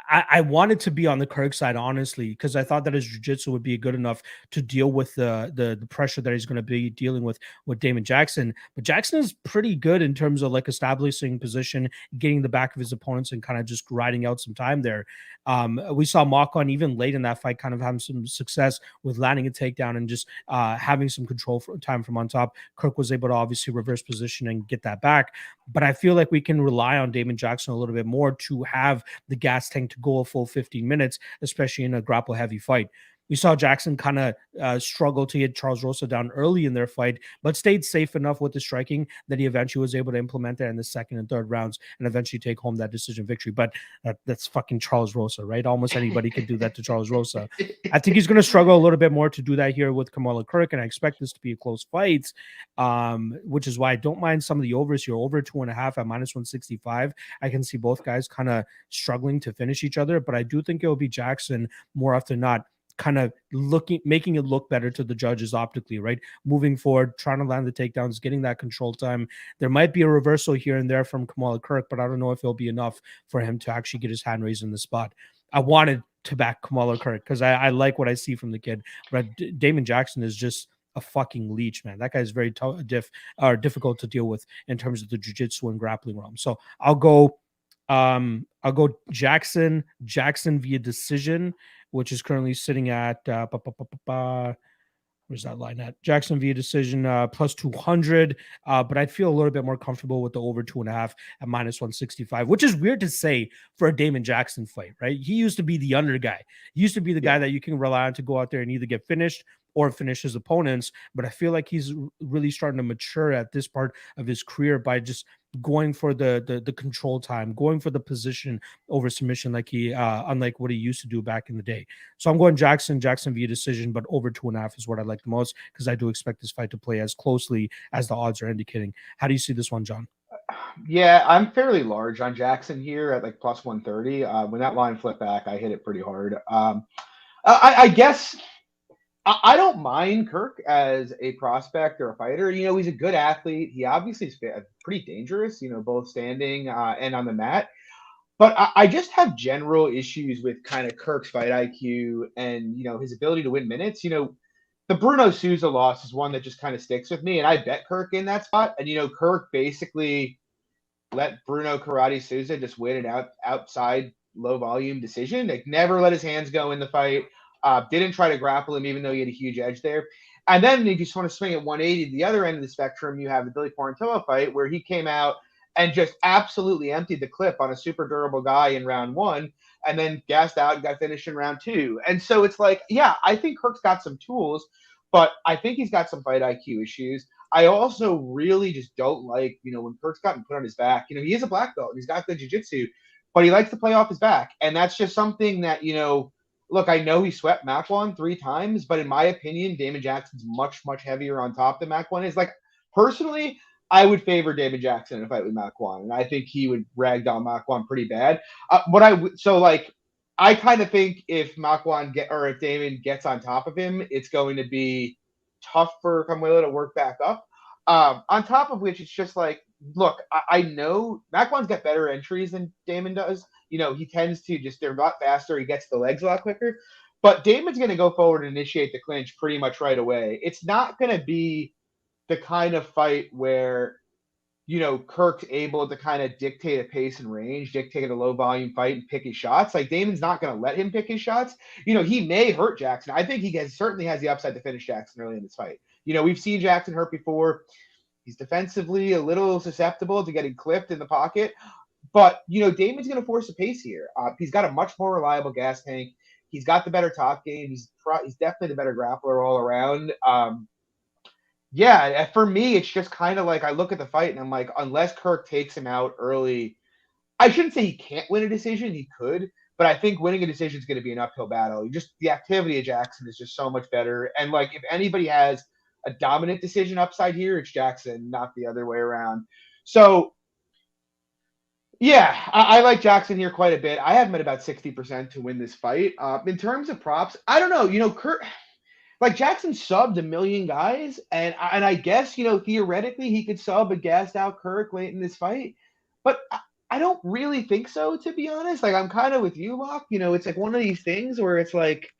I wanted to be on the Kirk side, honestly, because I thought that his jiu-jitsu would be good enough to deal with the pressure that he's going to be dealing with Damon Jackson. But Jackson is pretty good in terms of like establishing position, getting the back of his opponents, and kind of just riding out some time there. We saw Makwan even late in that fight kind of having some success with landing a takedown and just having some control for time from on top. Kirk was able to obviously reverse position and get that back. But I feel like we can rely on Damon Jackson a little bit more to have the gas tank to go a full 15 minutes, especially in a grapple heavy fight. We saw Jackson kind of struggle to get Charles Rosa down early in their fight, but stayed safe enough with the striking that he eventually was able to implement that in the second and third rounds and eventually take home that decision victory. But that's fucking Charles Rosa, right? Almost anybody could do that to Charles Rosa. I think he's going to struggle a little bit more to do that here with Kamwela Kirk, and I expect this to be a close fight, which is why I don't mind some of the overs here. Over 2.5 at -165. I can see both guys kind of struggling to finish each other, but I do think it will be Jackson more often than not, kind of making it look better to the judges optically, right? Moving forward, trying to land the takedowns, getting that control time. There might be a reversal here and there from Kamwela Kirk, but I don't know if it'll be enough for him to actually get his hand raised in the spot. I wanted to back Kamwela Kirk because I like what I see from the kid, but Damon Jackson is just a fucking leech, man. That guy is very difficult to deal with in terms of the jiu-jitsu and grappling realm. So I'll go Jackson via decision, which is currently sitting at where's that line at? Jackson via decision plus 200. But I'd feel a little bit more comfortable with the over 2.5 at -165, which is weird to say for a Damon Jackson fight, right? He used to be the under guy. He used to be the guy that you can rely on to go out there and either get finished or finish his opponents. But I feel like he's really starting to mature at this part of his career by just going for the control time, going for the position over submission, like he unlike what he used to do back in the day. So I'm going Jackson via decision, but over 2.5 is what I like the most because I do expect this fight to play as closely as the odds are indicating. How do you see this one, John? Yeah, I'm fairly large on Jackson here at like plus 130. When that line flipped back, I hit it pretty hard. I guess I don't mind Kirk as a prospect or a fighter. He's a good athlete. He obviously is pretty dangerous, both standing and on the mat. But I just have general issues with kind of Kirk's fight IQ and, his ability to win minutes. The Bruno Souza loss is one that just kind of sticks with me. And I bet Kirk in that spot. And, Kirk basically let Bruno Karate Souza just win an outside low volume decision. Like never let his hands go in the fight. Didn't try to grapple him, even though he had a huge edge there. And then if you just want to swing at 180, the other end of the spectrum, you have the Billy Quarantillo fight where he came out and just absolutely emptied the clip on a super durable guy in round 1 and then gassed out and got finished in round 2. And so it's like, yeah, I think Kirk's got some tools, but I think he's got some fight IQ issues. I also really just don't like, when Kirk's gotten put on his back, he is a black belt and he's got good jiu-jitsu, but he likes to play off his back. And that's just something that, look, I know he swept Makwan 3 times, but in my opinion, Damon Jackson's much, much heavier on top than Makwan is. Like, personally, I would favor Damon Jackson in a fight with Makwan, and I think he would ragdoll Makwan pretty bad. I kind of think if if Damon gets on top of him, it's going to be tough for Camuelo to work back up. On top of which, it's just like, look, I know Makwan's got better entries than Damon does. He tends to they're a lot faster. He gets the legs a lot quicker. But Damon's going to go forward and initiate the clinch pretty much right away. It's not going to be the kind of fight where Kirk's able to kind of dictate a pace and range, dictate a low volume fight and pick his shots. Like Damon's not going to let him pick his shots. He may hurt Jackson. I think certainly has the upside to finish Jackson early in this fight. We've seen Jackson hurt before. He's defensively a little susceptible to getting clipped in the pocket. But, Damon's going to force a pace here. He's got a much more reliable gas tank. He's got the better top game. He's definitely the better grappler all around. Yeah, for me, it's just kind of like I look at the fight and I'm like, unless Kirk takes him out early, I shouldn't say he can't win a decision. He could, but I think winning a decision is going to be an uphill battle. The activity of Jackson is just so much better. And like, if anybody has a dominant decision upside here, it's Jackson, not the other way around. So, yeah, I like Jackson here quite a bit. I have him at about 60% to win this fight. In terms of props, I don't know. Kirk. Like Jackson subbed a million guys, and I guess theoretically he could sub a gassed out Kirk late in this fight, but I don't really think so, to be honest. Like I'm kind of with you, Locke. It's like one of these things where it's like,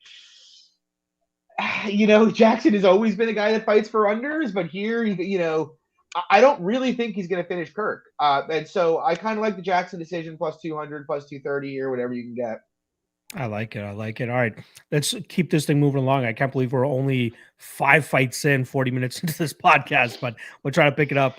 Jackson has always been a guy that fights for unders, but here, I don't really think he's going to finish Kirk, and so I kind of like the Jackson decision plus 200, plus 230 or whatever you can get. I like it. All right, let's keep this thing moving along. I can't believe we're only 5 fights in, 40 minutes into this podcast, but we'll try to pick it up.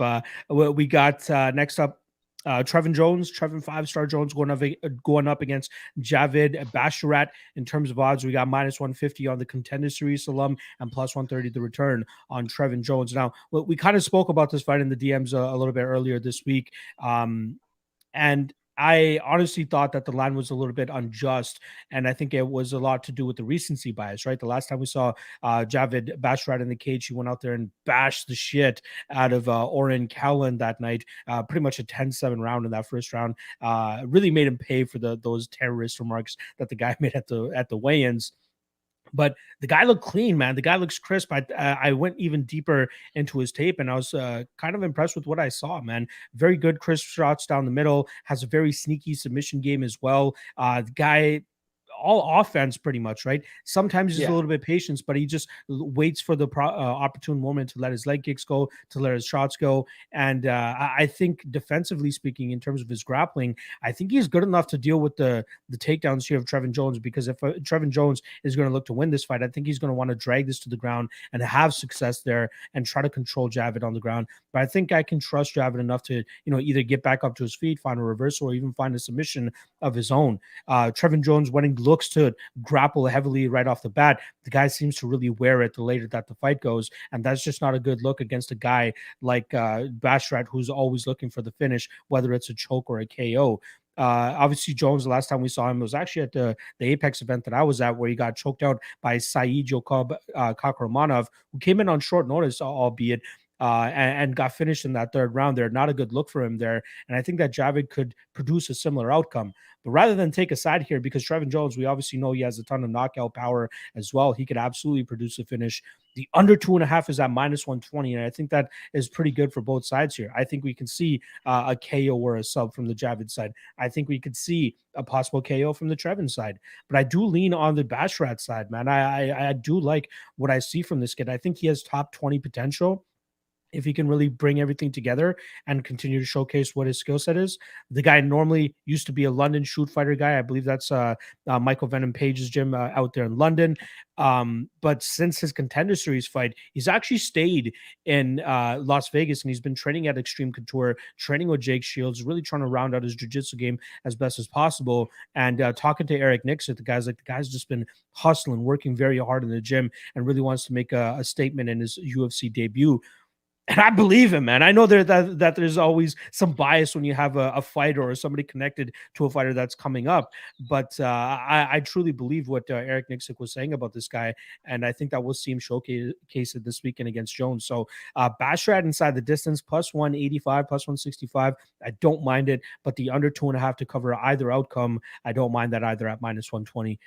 We got next up, Trevin 5-star Jones going up against Javid Basharat. In terms of odds, we got minus 150 on the Contender Series alum and plus 130 the return on Trevin Jones. Now, we kind of spoke about this fight in the DMs a little bit earlier this week, and I honestly thought that the line was a little bit unjust, and I think it was a lot to do with the recency bias, right? The last time we saw Javid Basharat in the cage, he went out there and bashed the shit out of Oren Callan that night, pretty much a 10-7 round in that first round. Really made him pay for those terrorist remarks that the guy made at the weigh-ins. But the guy looked clean, man. The guy looks crisp. I went even deeper into his tape, and I was kind of impressed with what I saw, man. Very good crisp shots down the middle. Has a very sneaky submission game as well. The guy, all offense pretty much, right? Sometimes he's a little bit patient, but he just waits for the opportune moment to let his leg kicks go, to let his shots go. And I think defensively speaking, in terms of his grappling, I think he's good enough to deal with the takedowns here of Trevin Jones, because if Trevin Jones is going to look to win this fight, I think he's going to want to drag this to the ground and have success there and try to control Javid on the ground. But I think I can trust Javid enough to, either get back up to his feet, find a reversal, or even find a submission of his own. Trevin Jones, when he looks to grapple heavily right off the bat, the guy seems to really wear it the later that the fight goes, and that's just not a good look against a guy like Basharat, who's always looking for the finish, whether it's a choke or a KO. Obviously Jones, the last time we saw him was actually at the Apex event that I was at, where he got choked out by Saeed Jokob Kakramanov, who came in on short notice, albeit, and got finished in that third round there. Not a good look for him there. And I think that Javid could produce a similar outcome. But rather than take a side here, because Trevin Jones, we obviously know he has a ton of knockout power as well. He could absolutely produce a finish. The under 2.5 is at minus 120. And I think that is pretty good for both sides here. I think we can see a KO or a sub from the Javid side. I think we could see a possible KO from the Trevin side. But I do lean on the Basharat side, man. I do like what I see from this kid. I think he has top 20 potential if he can really bring everything together and continue to showcase what his skill set is. The guy normally used to be a London shoot fighter guy. I believe that's Michael Venom Page's gym out there in London. But since his Contender Series fight, he's actually stayed in Las Vegas, and he's been training at Extreme Couture, training with Jake Shields, really trying to round out his jiu-jitsu game as best as possible. And talking to Eric Nixon, the guy's just been hustling, working very hard in the gym, and really wants to make a statement in his UFC debut. And I believe him, man. I know that there's always some bias when you have a fighter or somebody connected to a fighter that's coming up. But I truly believe what Eric Nixick was saying about this guy. And I think that we'll see him showcase it this weekend against Jones. So Basharat inside the distance, plus 185, plus 165. I don't mind it. But the under 2.5 to cover either outcome, I don't mind that either at minus 120.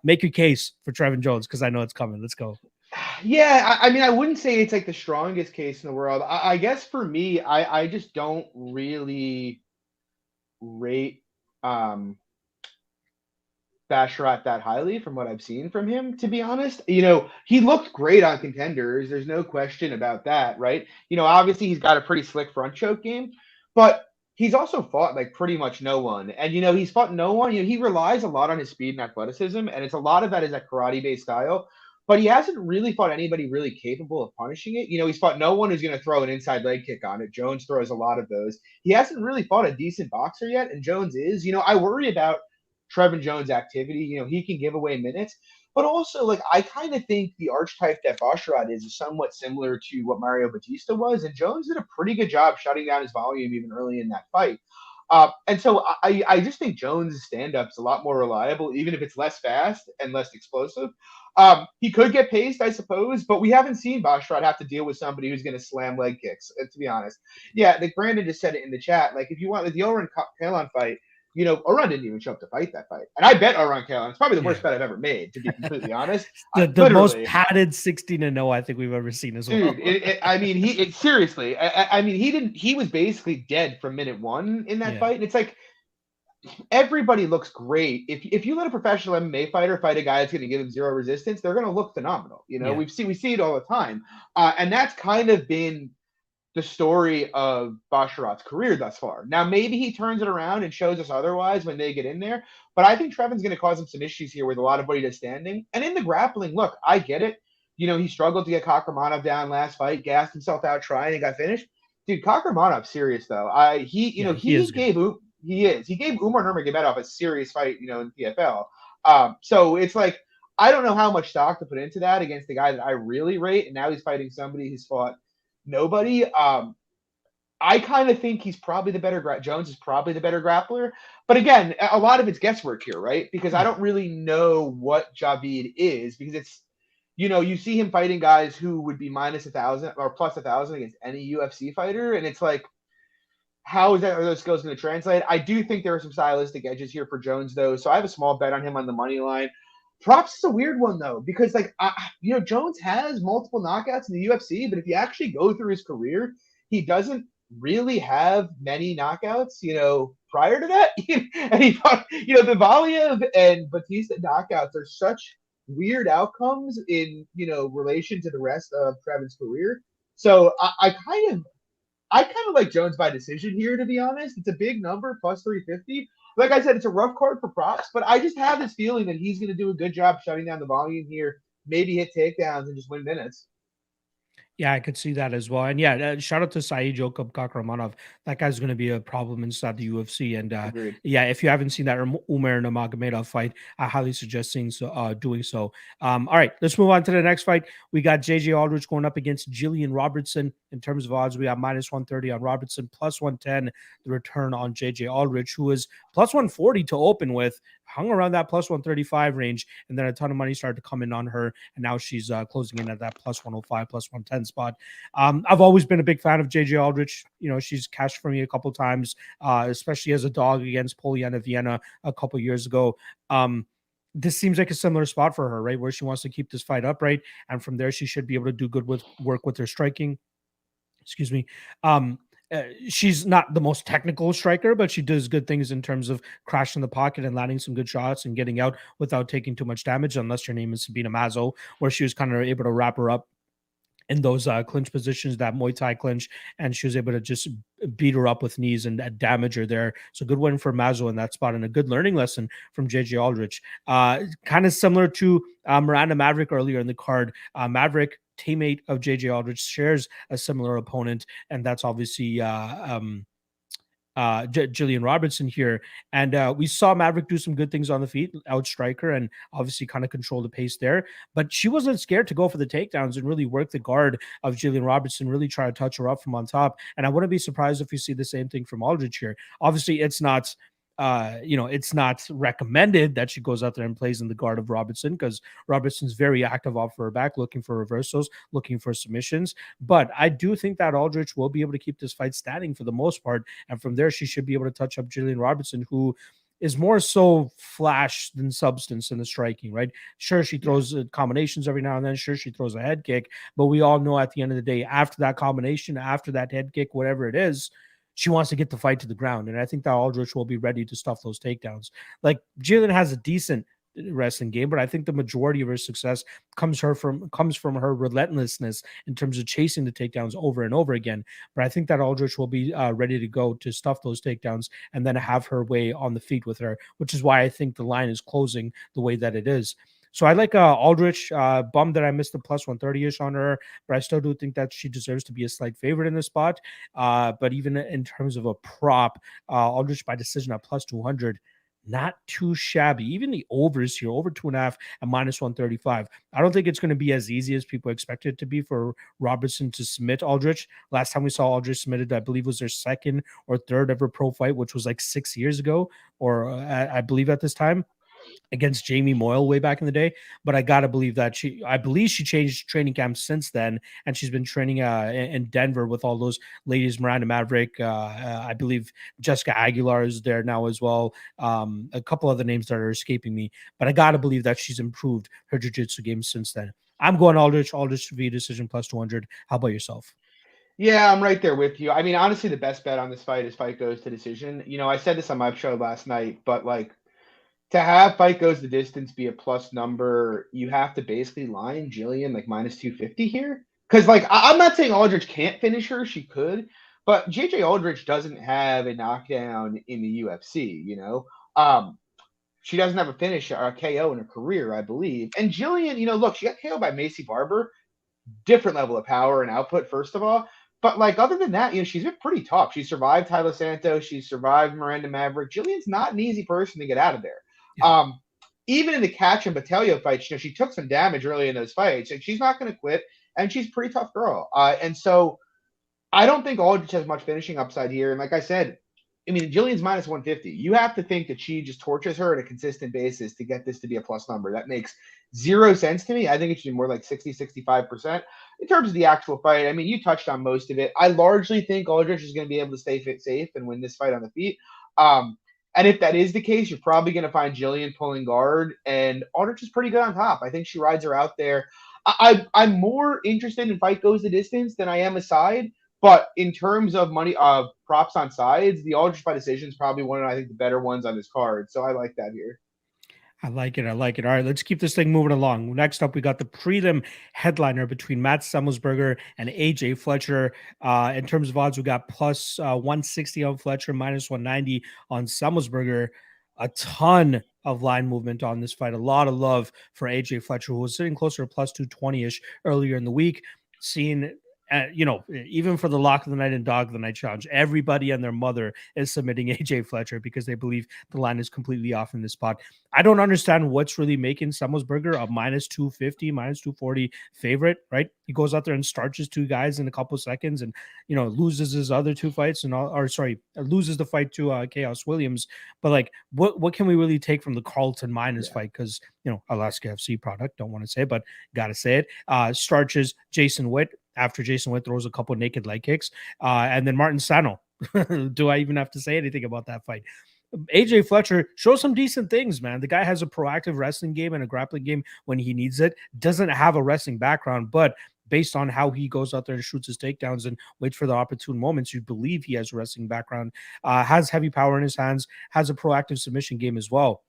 Make your case for Trevin Jones because I know it's coming. Let's go. Yeah, I mean, I wouldn't say it's like the strongest case in the world. I guess for me, I just don't really rate Basharat that highly from what I've seen from him, to be honest. He looked great on Contenders. There's no question about that, right? Obviously he's got a pretty slick front choke game, but he's also fought like pretty much no one. And, he's fought no one. He relies a lot on his speed and athleticism, and it's a lot of that is that karate-based style. But he hasn't really fought anybody really capable of punishing it. He's fought no one who's going to throw an inside leg kick on it. Jones throws a lot of those. He hasn't really fought a decent boxer yet, and Jones is. I worry about Trevin Jones' activity. He can give away minutes. But also, like, I kind of think the archetype that Basharat is somewhat similar to what Mario Batista was, and Jones did a pretty good job shutting down his volume even early in that fight. And so I just think Jones' stand-up is a lot more reliable, even if it's less fast and less explosive. He could get paced, I suppose, but we haven't seen Basharat have to deal with somebody who's going to slam leg kicks, to be honest. Yeah, like Brandon just said it in the chat. Like, if you want the Oren Kalon fight, Oran didn't even show up to fight that fight. And I bet Oran Kalon. It's probably the worst bet I've ever made, to be completely honest. the most padded 16-0 I think we've ever seen as well. Dude, I mean, seriously. I mean, he was basically dead from minute one in that fight. And it's like, everybody looks great. If you let a professional MMA fighter fight a guy that's going to give him zero resistance, they're going to look phenomenal. We see it all the time. And that's kind of been the story of Basharat's career thus far. Now, maybe he turns it around and shows us otherwise when they get in there, but I think Trevin's going to cause him some issues here with a lot of what he does standing. And in the grappling, look, I get it. He struggled to get Kakramanov down last fight, gassed himself out trying and got finished. Dude, Kakramanov serious though. He gave Umar Nurmagomedov a serious fight, in PFL. So it's like, I don't know how much stock to put into that against the guy that I really rate, and now he's fighting somebody who's fought nobody. I kind of think he's probably the better. Jones is probably the better grappler, but again, a lot of it's guesswork here, right? Because I don't really know what Javid is, because it's, you see him fighting guys who would be minus 1,000 or plus 1,000 against any UFC fighter, and it's like, how are those skills going to translate? I do think there are some stylistic edges here for Jones, though, so I have a small bet on him on the money line. Props is a weird one, though, because, like, Jones has multiple knockouts in the UFC, but if you actually go through his career, he doesn't really have many knockouts, prior to that. And he thought, the Valiev and Batista knockouts are such weird outcomes in, relation to the rest of Trevin's career. So I kind of like Jones by decision here, to be honest. It's a big number, plus 350. Like I said, it's a rough card for props, but I just have this feeling that he's going to do a good job shutting down the volume here, maybe hit takedowns and just win minutes. Yeah, I could see that as well. And yeah, shout out to Saeed Jokup Kakramanov. That guy's going to be a problem inside the UFC. And yeah, if you haven't seen that Umar Nurmagomedov fight, I highly suggest doing so. All right, let's move on to the next fight. We got JJ Aldrich going up against Jillian Robertson. In terms of odds, we got minus 130 on Robertson, plus 110 the return on JJ Aldrich, who was plus 140 to open with, hung around that plus 135 range, and then a ton of money started to come in on her, and now she's closing in at that plus 105, plus 110 spot. I've always been a big fan of JJ Aldrich. She's cashed for me a couple times, especially as a dog against Poliana Vienna a couple years ago. This seems like a similar spot for her, right, where she wants to keep this fight upright, and from there she should be able to do good work with her striking. Excuse me. She's not the most technical striker, but she does good things in terms of crashing the pocket and landing some good shots and getting out without taking too much damage, unless your name is Sabina Mazo, where she was kind of able to wrap her up in those clinch positions, that Muay Thai clinch, and she was able to just beat her up with knees and damage her there. So good win for Mazo in that spot, and a good learning lesson from JJ Aldrich. Kind of similar to Miranda Maverick earlier in the card. Maverick, teammate of JJ Aldrich, shares a similar opponent, and that's obviously Jillian Robertson here. And we saw Maverick do some good things on the feet, outstrike her, and obviously kind of control the pace there. But she wasn't scared to go for the takedowns and really work the guard of Jillian Robertson, really try to touch her up from on top. And I wouldn't be surprised if we see the same thing from Aldrich here. Obviously, it's not it's not recommended that she goes out there and plays in the guard of Robertson, because Robertson's very active off her back, looking for reversals, looking for submissions. But I do think that Aldrich will be able to keep this fight standing for the most part. And from there, she should be able to touch up Jillian Robertson, who is more so flash than substance in the striking, right? Sure, she throws combinations every now and then. Sure, she throws a head kick. But we all know at the end of the day, after that combination, after that head kick, whatever it is, she wants to get the fight to the ground. And I think that Aldrich will be ready to stuff those takedowns. Like, Jillian has a decent wrestling game, but I think the majority of her success comes from her relentlessness in terms of chasing the takedowns over and over again. But I think that Aldrich will be ready to go to stuff those takedowns and then have her way on the feet with her, which is why I think the line is closing the way that it is. So I like Aldrich. Bummed that I missed the plus 130-ish on her, but I still do think that she deserves to be a slight favorite in this spot. But even in terms of a prop, Aldrich by decision at plus 200, not too shabby. Even the overs here, over 2.5 and minus 135. I don't think it's going to be as easy as people expect it to be for Robertson to submit Aldrich. Last time we saw Aldrich submitted, I believe, was their second or third ever pro fight, which was like 6 years ago, or I believe at this time, against Jamie Moyle way back in the day. But I gotta believe that she changed training camps since then, and she's been training in Denver with all those ladies. Miranda Maverick, I believe Jessica Aguilar is there now as well. A couple other names that are escaping me, but I gotta believe that she's improved her jiu-jitsu game since then. I'm going Aldrich via decision plus 200. How about yourself? Yeah, I'm right there with you. I mean, honestly, the best bet on this fight is fight goes to decision. I said this on my show last night, but like, to have fight goes the distance be a plus number, you have to basically line Jillian like minus 250 here. Because like I'm not saying Aldrich can't finish her, she could, but JJ Aldrich doesn't have a knockdown in the UFC. She doesn't have a finish or a KO in her career, I believe. And Jillian, look, she got KO'd by Macy Barber, different level of power and output, first of all. But like other than that, she's been pretty tough. She survived Tyler Santos, she survived Miranda Maverick. Jillian's not an easy person to get out of there. Yeah. Even in the Catch and Battaglia fights, she took some damage early in those fights, and she's not going to quit. And she's a pretty tough girl. And so I don't think Aldrich has much finishing upside here. And like I said, I mean, Jillian's minus 150. You have to think that she just tortures her on a consistent basis to get this to be a plus number. That makes zero sense to me. I think it should be more like 60, 65%. In terms of the actual fight, I mean, you touched on most of it. I largely think Aldrich is going to be able to stay safe and win this fight on the feet. And if that is the case, you're probably going to find Jillian pulling guard, and Aldrich is pretty good on top. I think she rides her out there. I'm more interested in fight goes the distance than I am a side, but in terms of money, props on sides, the Aldrich by decision is probably one of, I think, the better ones on this card. So I like that here. I like it. All right, let's keep this thing moving along. Next up, we got the prelim headliner between Matt Semelsberger and AJ Fletcher. In terms of odds, we got plus 160 on Fletcher, minus 190 on Semelsberger. A ton of line movement on this fight. A lot of love for AJ Fletcher, who was sitting closer to plus 220-ish earlier in the week. Seeing even for the lock of the night and dog of the night challenge, everybody and their mother is submitting AJ Fletcher because they believe the line is completely off in this spot. I don't understand what's really making Semelsberger a minus 250, minus 240 favorite, right? He goes out there and starches two guys in a couple seconds and, loses his other two fights loses the fight to Chaos Williams. But like, what can we really take from the Carlton Miners fight? Because, Alaska FC product, don't want to say, but got to say it. Starches Jason Witt after Jason Witt throws a couple of naked leg kicks. And then Martin Sano. Do I even have to say anything about that fight? AJ Fletcher shows some decent things, man. The guy has a proactive wrestling game and a grappling game when he needs it. Doesn't have a wrestling background, but based on how he goes out there and shoots his takedowns and waits for the opportune moments, you believe he has a wrestling background, has heavy power in his hands, has a proactive submission game as well.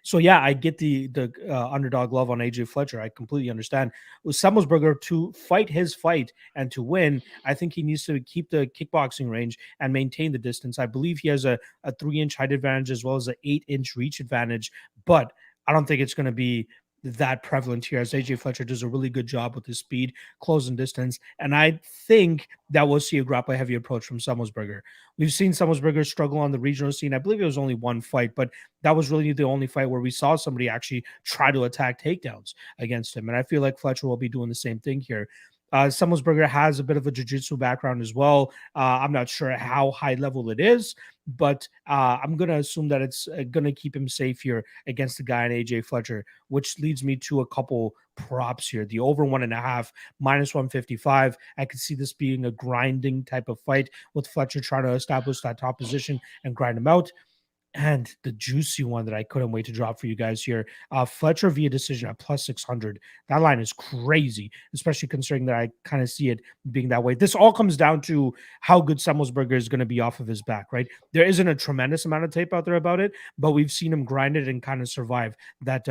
So yeah, I get the underdog love on AJ Fletcher. I completely understand. With Semelsberger, to fight his fight and to win, I think he needs to keep the kickboxing range and maintain the distance. I believe he has a 3-inch height advantage as well as an 8-inch reach advantage, but I don't think it's going to be that prevalent here, as AJ Fletcher does a really good job with his speed, closing distance. And I think that we'll see a grapple heavy approach from Semelsberger. We've seen Semelsberger struggle on the regional scene. I believe it was only one fight, but that was really the only fight where we saw somebody actually try to attack takedowns against him. And I feel like Fletcher will be doing the same thing here. Semelsberger has a bit of a jiu-jitsu background as well. I'm not sure how high level it is, but I'm going to assume that it's going to keep him safe here against the guy in AJ Fletcher, which leads me to a couple props here. The over 1.5, minus 155. I could see this being a grinding type of fight with Fletcher trying to establish that top position and grind him out. And the juicy one that I couldn't wait to drop for you guys here, Fletcher via decision at plus 600. That line is crazy, especially considering that I kind of see it being that way. This all comes down to how good Semelsberger is going to be off of his back, right? There isn't a tremendous amount of tape out there about it, but we've seen him grind it and kind of survive that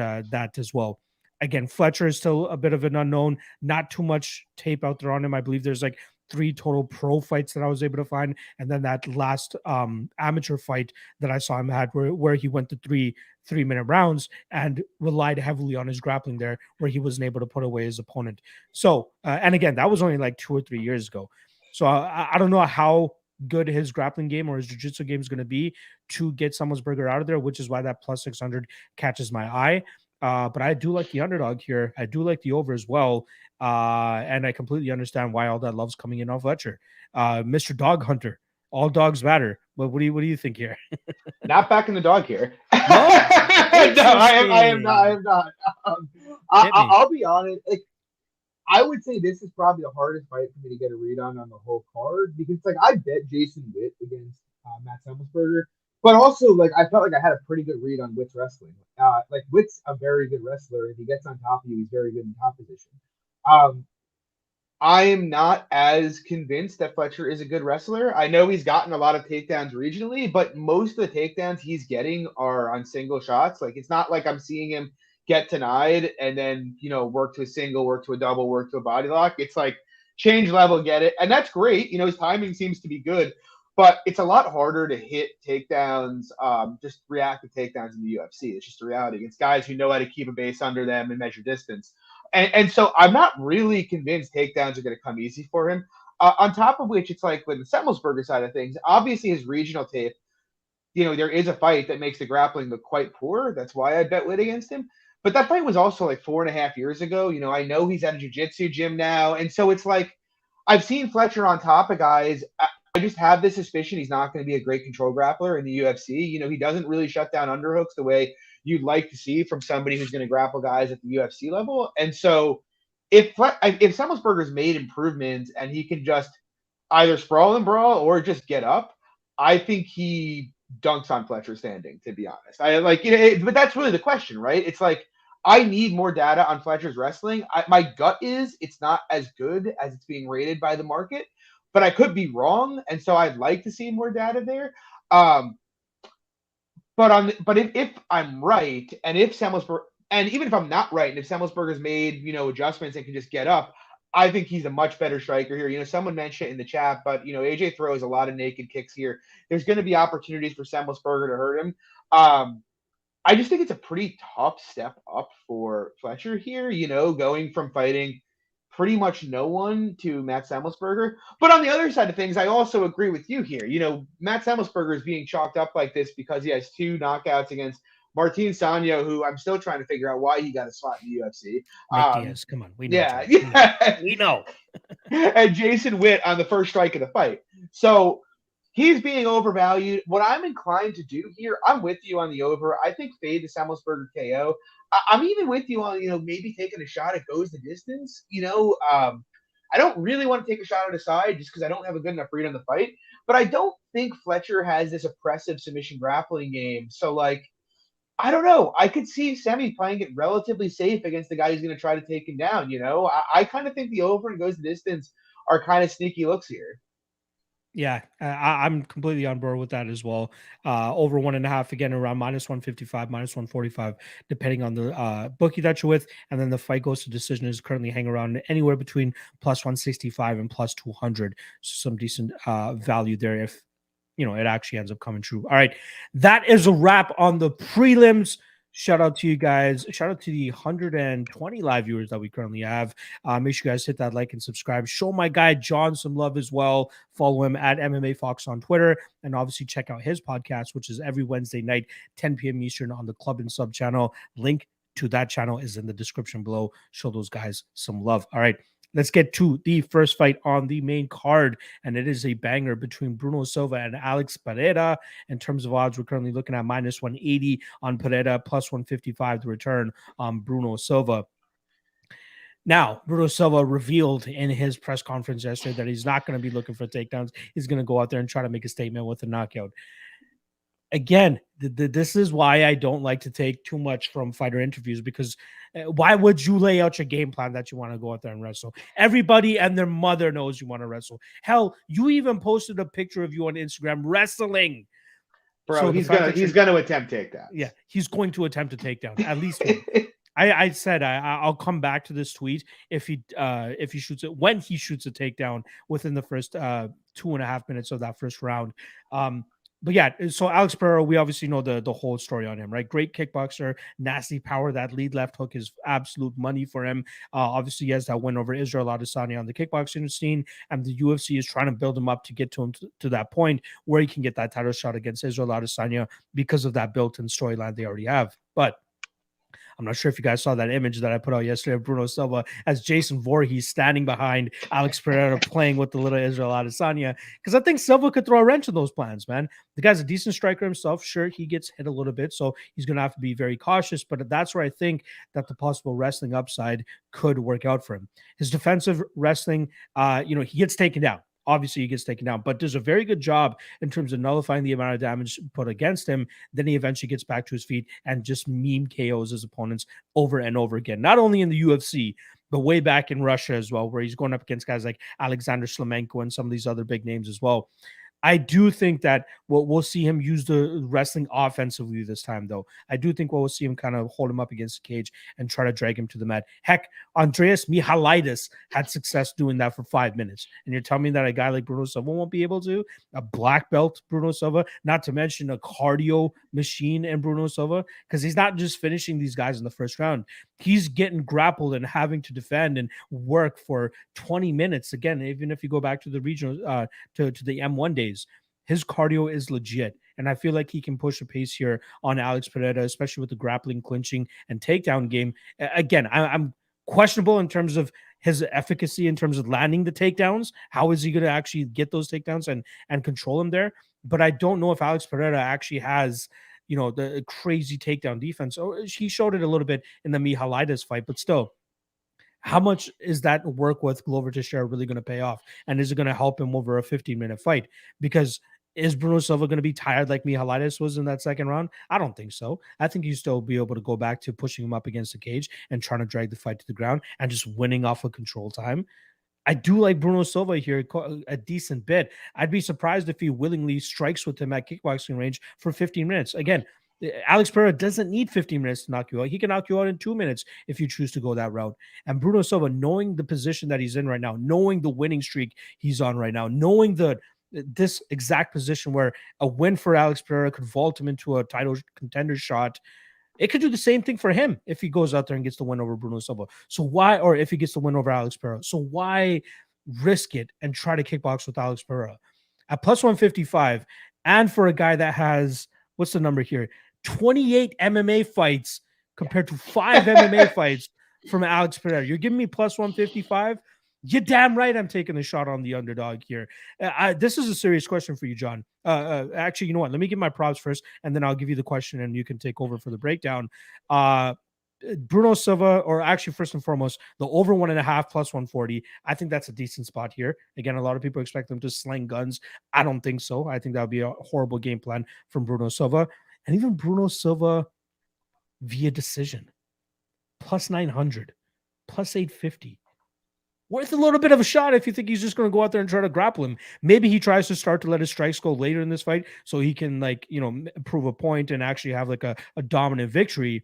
as well. Again, Fletcher is still a bit of an unknown, not too much tape out there on him. I believe there's like 3 total pro fights that I was able to find. And then that last amateur fight that I saw him had where he went to 3-minute rounds and relied heavily on his grappling there, where he wasn't able to put away his opponent. So, and again, that was only like 2 or 3 years ago. So I don't know how good his grappling game or his jiu-jitsu game is going to be to get Semelsberger out of there, which is why that plus 600 catches my eye. But I do like the underdog here. I do like the over as well. And I completely understand why all that love's coming in on Fletcher. Mr. Dog Hunter, all dogs matter. But what do you think here? Not backing the dog here. No, I am not. I'll be honest. Like, I would say this is probably the hardest fight for me to get a read on the whole card, because like I bet Jason Witt against Matt Semelsberger. But also, like, I felt like I had a pretty good read on Witt's wrestling. Like, Witt's a very good wrestler. If he gets on top of you, he's very good in top position. I am not as convinced that Fletcher is a good wrestler. I know he's gotten a lot of takedowns regionally, but most of the takedowns he's getting are on single shots. Like, it's not like I'm seeing him get denied and then, work to a single, work to a double, work to a body lock. It's like change level, get it. And that's great. His timing seems to be good. But it's a lot harder to hit takedowns, just reactive takedowns in the UFC. It's just a reality. It's guys who know how to keep a base under them and measure distance. And so I'm not really convinced takedowns are going to come easy for him. On top of which, it's like with the Semelsberger side of things, obviously his regional tape, there is a fight that makes the grappling look quite poor. That's why I bet Witt against him. But that fight was also like 4.5 years ago. I know he's at a jiu-jitsu gym now. And so it's like I've seen Fletcher on top of guys. I just have this suspicion he's not going to be a great control grappler in the UFC. He doesn't really shut down underhooks the way you'd like to see from somebody who's going to grapple guys at the UFC level. And so if Semelsberger's made improvements and he can just either sprawl and brawl or just get up, I think he dunks on Fletcher standing, to be honest. But that's really the question, right? It's like, I need more data on Fletcher's wrestling. My gut is it's not as good as it's being rated by the market. But I could be wrong, and so I'd like to see more data there. But if I'm right, and if Semelsberger, and even if I'm not right, and if Semelsberger's made adjustments and can just get up, I think he's a much better striker here. Someone mentioned it in the chat, but AJ throws a lot of naked kicks here. There's going to be opportunities for Semelsberger to hurt him. I just think it's a pretty tough step up for Fletcher here. Going from fighting pretty much no one to Matt Semelsberger. But on the other side of things, I also agree with you here. Matt Semelsberger is being chalked up like this because he has 2 knockouts against Martin Sanyo, who I'm still trying to figure out why he got a spot in the UFC. Diaz, come on. We know. Yeah. We know. And Jason Witt on the first strike of the fight. So he's being overvalued. What I'm inclined to do here, I'm with you on the over. I think fade the Semelsberger KO. I'm even with you on, maybe taking a shot. It goes the distance. I don't really want to take a shot on the side just because I don't have a good enough read on the fight. But I don't think Fletcher has this oppressive submission grappling game. So, like, I don't know. I could see Semi playing it relatively safe against the guy who's going to try to take him down. I kind of think the over and goes the distance are kind of sneaky looks here. Yeah, I'm completely on board with that as well. Over 1.5, again, around minus 155, minus 145, depending on the bookie that you're with. And then the fight goes to decision is currently hanging around anywhere between plus 165 and plus 200. So some decent value there if, it actually ends up coming true. All right, that is a wrap on the prelims. Shout out to you guys. Shout out to the 120 live viewers that we currently have. Make sure you guys hit that like and subscribe. Show my guy John some love as well. Follow him at MMA Fox on Twitter. And obviously check out his podcast, which is every Wednesday night, 10 p.m. Eastern on the Club and Sub channel. Link to that channel is in the description below. Show those guys some love. All right. Let's get to the first fight on the main card, and it is a banger between Bruno Silva and Alex Pereira. In terms of odds, we're currently looking at minus 180 on Pereira, plus 155 to return on Bruno Silva. Now, Bruno Silva revealed in his press conference yesterday that he's not going to be looking for takedowns. He's going to go out there and try to make a statement with a knockout. Again, this is why I don't like to take too much from fighter interviews, because why would you lay out your game plan that you want to go out there and wrestle? Everybody and their mother knows you want to wrestle. Hell, you even posted a picture of you on Instagram wrestling. Bro, so he's gonna attempt takedown. Yeah, he's going to attempt a takedown, at least one. I said I'll come back to this tweet if he shoots it, when he shoots a takedown within the first 2.5 minutes of that first round. But yeah, so Alex Pereira, we obviously know the whole story on him, right? Great kickboxer, nasty power. That lead left hook is absolute money for him. Obviously, he has that win over Israel Adesanya on the kickboxing scene, and the UFC is trying to build him up to get to him to that point where he can get that title shot against Israel Adesanya because of that built-in storyline they already have. But I'm not sure if you guys saw that image that I put out yesterday of Bruno Silva as Jason Voorhees standing behind Alex Pereira playing with the little Israel Adesanya, because I think Silva could throw a wrench in those plans, man. The guy's a decent striker himself. Sure, he gets hit a little bit, so he's going to have to be very cautious, but that's where I think that the possible wrestling upside could work out for him. His defensive wrestling, he gets taken down. Obviously, he gets taken down, but does a very good job in terms of nullifying the amount of damage put against him. Then he eventually gets back to his feet and just meme KOs his opponents over and over again. Not only in the UFC, but way back in Russia as well, where he's going up against guys like Alexander Shlemenko and some of these other big names as well. I do think that we'll see him use the wrestling offensively this time, though. I do think we'll see him kind of hold him up against the cage and try to drag him to the mat. Heck, Andreas Mihalaitis had success doing that for 5 minutes. And you're telling me that a guy like Bruno Silva won't be able to? A black belt Bruno Silva, not to mention a cardio machine in Bruno Silva, because he's not just finishing these guys in the first round. He's getting grappled and having to defend and work for 20 minutes. Again, even if you go back to the regional, to the M1 days, his cardio is legit. And I feel like he can push a pace here on Alex Pereira, especially with the grappling, clinching, and takedown game. Again, I'm questionable in terms of his efficacy, in terms of landing the takedowns. How is he going to actually get those takedowns and control him there? But I don't know if Alex Pereira actually has, the crazy takedown defense. Oh, he showed it a little bit in the Mihalaitis fight, but still, how much is that work with Glover Teixeira really going to pay off? And is it going to help him over a 15-minute fight? Because is Bruno Silva going to be tired like Mihalaitis was in that second round? I don't think so. I think he'll still be able to go back to pushing him up against the cage and trying to drag the fight to the ground and just winning off of control time. I do like Bruno Silva here a decent bit. I'd be surprised if he willingly strikes with him at kickboxing range for 15 minutes. Again, Alex Pereira doesn't need 15 minutes to knock you out. He can knock you out in 2 minutes if you choose to go that route. And Bruno Silva, knowing the position that he's in right now, knowing the winning streak he's on right now, knowing this exact position where a win for Alex Pereira could vault him into a title contender shot, it could do the same thing for him if he goes out there and gets the win over Bruno Silva. So why, or if he gets the win over Alex Pereira, so why risk it and try to kickbox with Alex Pereira at plus 155? And for a guy that has, what's the number here? 28 MMA fights compared to 5 MMA fights from Alex Pereira. You're giving me plus 155? You're damn right I'm taking a shot on the underdog here. This is a serious question for you, John. Actually, you know what? Let me give my props first, and then I'll give you the question, and you can take over for the breakdown. Bruno Silva, or actually, first and foremost, the over 1.5 plus 140. I think that's a decent spot here. Again, a lot of people expect them to sling guns. I don't think so. I think that would be a horrible game plan from Bruno Silva. And even Bruno Silva via decision, plus 900, plus 850. Worth a little bit of a shot if you think he's just going to go out there and try to grapple him. Maybe he tries to start to let his strikes go later in this fight so he can, prove a point and actually have a dominant victory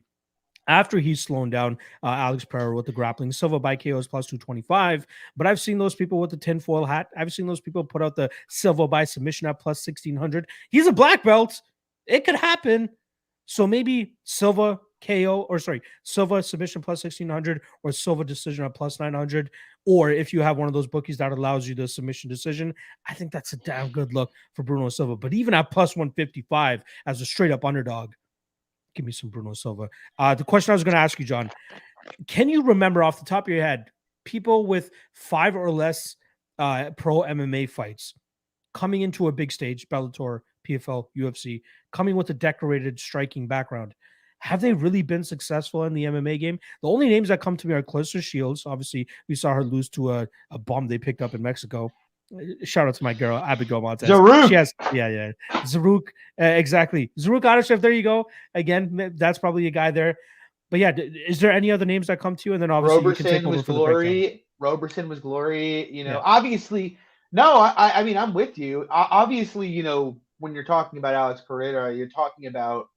after he's slowing down Alex Pereira with the grappling. Silva by KO is plus 225, but I've seen those people with the tinfoil hat. I've seen those people put out the Silva by submission at plus 1600. He's a black belt. It could happen. So maybe Silva Silva submission plus 1,600 or Silva decision at plus 900. Or if you have one of those bookies that allows you the submission decision, I think that's a damn good look for Bruno Silva. But even at plus 155 as a straight up underdog, give me some Bruno Silva. The question I was going to ask you, John, can you remember off the top of your head people with 5 or less pro MMA fights coming into a big stage, Bellator, PFL, UFC, coming with a decorated striking background? Have they really been successful in the MMA game? The only names that come to me are Clarissa Shields. Obviously, we saw her lose to a bomb they picked up in Mexico. Shout out to my girl, Abigail Montez. Zaruk. She has, yeah. Zaruk, exactly. Zaruk Adeshev, there you go. Again, that's probably a guy there. But yeah, is there any other names that come to you? And then obviously Robertson you can take over was for glory. Robertson was glory. Obviously, no, I mean, I'm with you. Obviously, when you're talking about Alex Pereira, you're talking about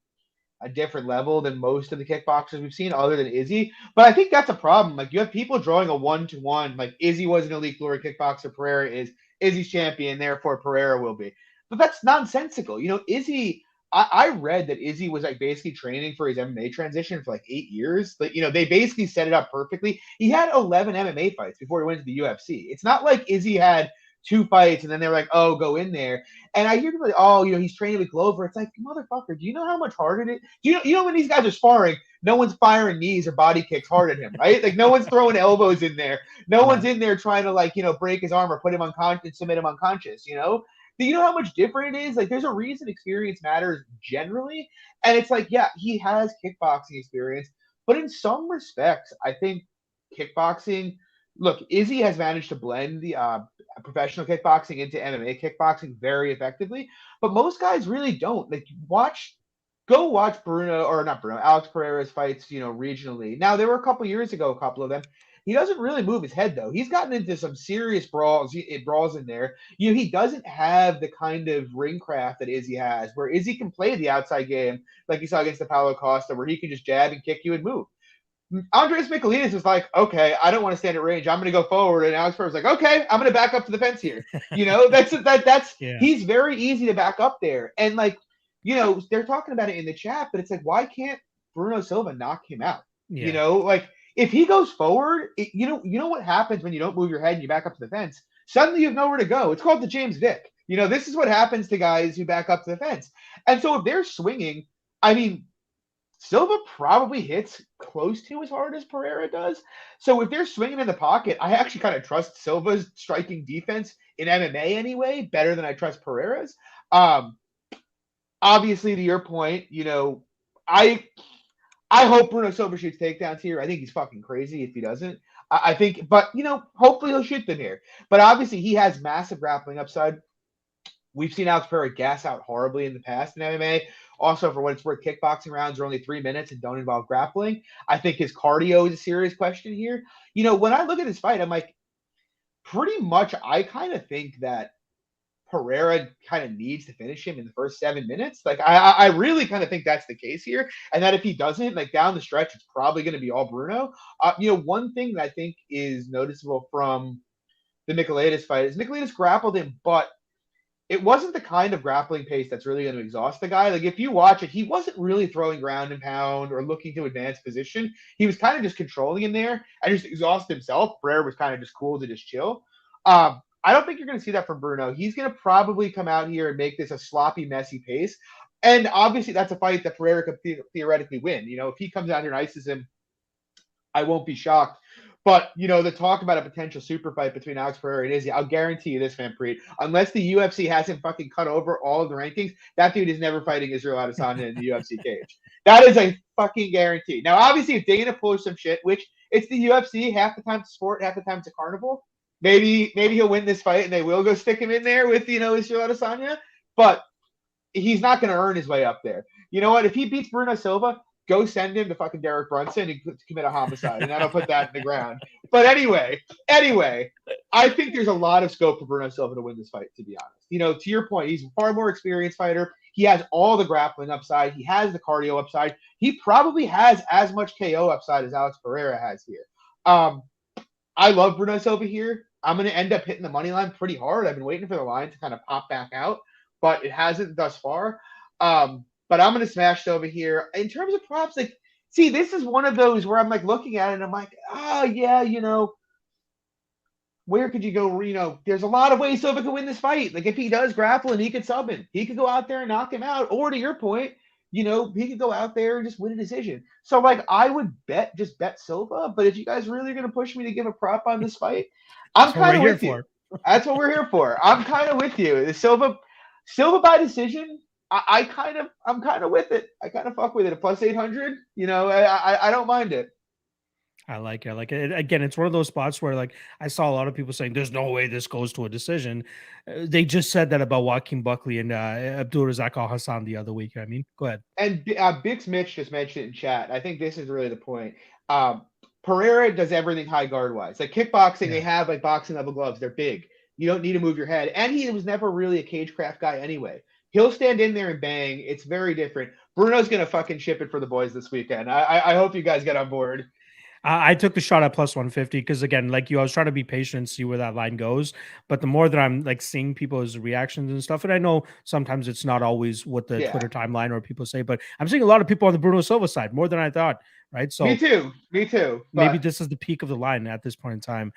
a different level than most of the kickboxers we've seen other than Izzy. But I think that's a problem. Like, you have people drawing a 1-to-1. Like, Izzy was an elite glory kickboxer. Pereira is Izzy's champion. Therefore, Pereira will be. But that's nonsensical. Izzy, I read that Izzy was like basically training for his MMA transition for like 8 years. Like, they basically set it up perfectly. He had 11 MMA fights before he went to the UFC. It's not like Izzy had 2 fights and then they were like, oh, go in there. And I hear people like, oh, he's training with Glover. It's like, motherfucker, do you know how much harder it is? You know when these guys are sparring, no one's firing knees or body kicks hard at him, right? Like, no one's throwing elbows in there. No one's in there trying to break his arm or put him unconscious, submit him unconscious, Do you know how much different it is? Like, there's a reason experience matters generally. And it's like, yeah, he has kickboxing experience, but in some respects, I think kickboxing, look, Izzy has managed to blend the professional kickboxing into MMA kickboxing very effectively, but most guys really don't. Like, go watch Alex Pereira's fights, regionally. Now, there were a couple of them. He doesn't really move his head, though. He's gotten into some serious brawls in there. He doesn't have the kind of ring craft that Izzy has, where Izzy can play the outside game, like you saw against the Paulo Costa, where he can just jab and kick you and move. Andres Michaelides was like, okay, I don't want to stand at range. I'm going to go forward. And Alex Pereira's like, okay, I'm going to back up to the fence here. He's very easy to back up there. And they're talking about it in the chat, but it's like, why can't Bruno Silva knock him out? Yeah. If he goes forward, you know what happens when you don't move your head and you back up to the fence? Suddenly you have nowhere to go. It's called the James Vick. This is what happens to guys who back up to the fence. And so if they're swinging, I mean, Silva probably hits close to as hard as Pereira does. So if they're swinging in the pocket, I actually kind of trust Silva's striking defense in MMA anyway, better than I trust Pereira's. Obviously, to your point, I hope Bruno Silva shoots takedowns here. I think he's fucking crazy if he doesn't. I think, but hopefully he'll shoot them here. But obviously, he has massive grappling upside. We've seen Alex Pereira gas out horribly in the past in MMA. Also, for what it's worth, kickboxing rounds are only 3 minutes and don't involve grappling. I think his cardio is a serious question here. When I look at this fight, I'm like, pretty much I kind of think that Pereira kind of needs to finish him in the first 7 minutes. Like, I really kind of think that's the case here. And that if he doesn't, like, down the stretch, it's probably going to be all Bruno. One thing that I think is noticeable from the Michaelides fight is Michaelides grappled him, but it wasn't the kind of grappling pace that's really going to exhaust the guy. Like, if you watch it, he wasn't really throwing ground and pound or looking to advance position. He was kind of just controlling him there and just exhaust himself. Pereira was kind of just cool to just chill. I don't think you're going to see that from Bruno. He's going to probably come out here and make this a sloppy, messy pace. And obviously, that's a fight that Pereira could theoretically win. If he comes out here and ices him, I won't be shocked. But, the talk about a potential super fight between Alex Pereira and Izzy, I'll guarantee you this, Manpreet. Unless the UFC has him fucking cut over all of the rankings, that dude is never fighting Israel Adesanya in the UFC cage. That is a fucking guarantee. Now, obviously, if Dana pulls some shit, which it's the UFC, half the time it's sport, half the time it's a carnival, maybe he'll win this fight and they will go stick him in there with, Israel Adesanya. But he's not going to earn his way up there. You know what? If he beats Bruno Silva, go send him to fucking Derek Brunson and commit a homicide, and that'll put that in the ground. But anyway, I think there's a lot of scope for Bruno Silva to win this fight, to be honest. To your point, he's a far more experienced fighter. He has all the grappling upside. He has the cardio upside. He probably has as much KO upside as Alex Pereira has here. I love Bruno Silva here. I'm going to end up hitting the money line pretty hard. I've been waiting for the line to kind of pop back out, but it hasn't thus far. But I'm going to smash Silva here. In terms of props, like, See, this is one of those where I'm like looking at it and I'm like, oh yeah, where could you go? There's a lot of ways Silva could win this fight. Like if he does grapple and he could sub him, he could go out there and knock him out. Or to your point, he could go out there and just win a decision. So like I would bet Silva, but if you guys really are gonna push me to give a prop on this fight, I'm kind of with you. That's what we're here for. I'm kind of with you. The Silva by decision. I'm kind of with it. I kind of fuck with it. A plus 800. I don't mind it. I like it. Again, it's one of those spots where like I saw a lot of people saying there's no way this goes to a decision. They just said that about Joaquin Buckley and Abdulrazak Al-Hassan the other week. I mean, go ahead. And Bix Mitch just mentioned it in chat. I think this is really the point. Pereira does everything high guard wise. Like kickboxing, They have like boxing level gloves. They're big. You don't need to move your head. And he was never really a cagecraft guy anyway. He'll stand in there and bang. It's very different. Bruno's gonna fucking ship it for the boys this weekend. I hope you guys get on board. I took the shot at plus 150 because again, like I was trying to be patient and see where that line goes. But the more that I'm like seeing people's reactions and stuff, and I know sometimes it's not always what the Twitter timeline or people say, but I'm seeing a lot of people on the Bruno Silva side more than I thought. Right. So me too. Maybe this is the peak of the line at this point in time.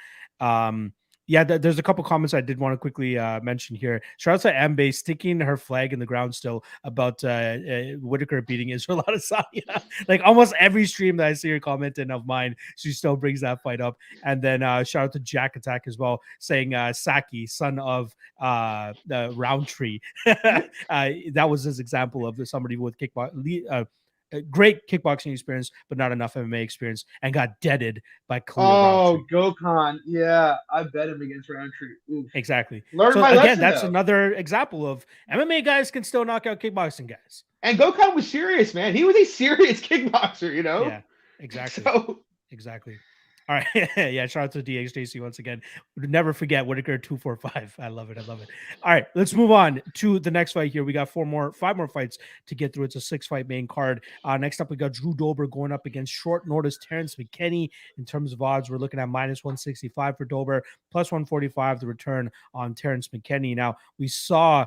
There's a couple comments I did want to quickly mention here. Shout out to Ambe sticking her flag in the ground still about Whitaker beating Israel Adesanya. Like almost every stream that I see her commenting of mine, she still brings that fight up. And then shout out to Jack Attack as well, saying Saki, son of the Rountree. That was his example of somebody with kickboxing. Great kickboxing experience, but not enough MMA experience, and got deaded by Khalil Rountree. Gokhan. Yeah, I bet him against Rountree. Oof. Exactly. Learn my lesson, that's another example of MMA guys can still knock out kickboxing guys. And Gokhan was serious, man. He was a serious kickboxer, Yeah, exactly. Exactly. All right. Yeah. Shout out to DHJC once again. Never forget Whitaker 245. I love it. All right. Let's move on to the next fight here. We got five more fights to get through. It's a 6-fight main card. Next up, we got Drew Dober going up against short notice Terrence McKinney. In terms of odds, we're looking at minus 165 for Dober, plus 145 the return on Terrence McKinney. Now, we saw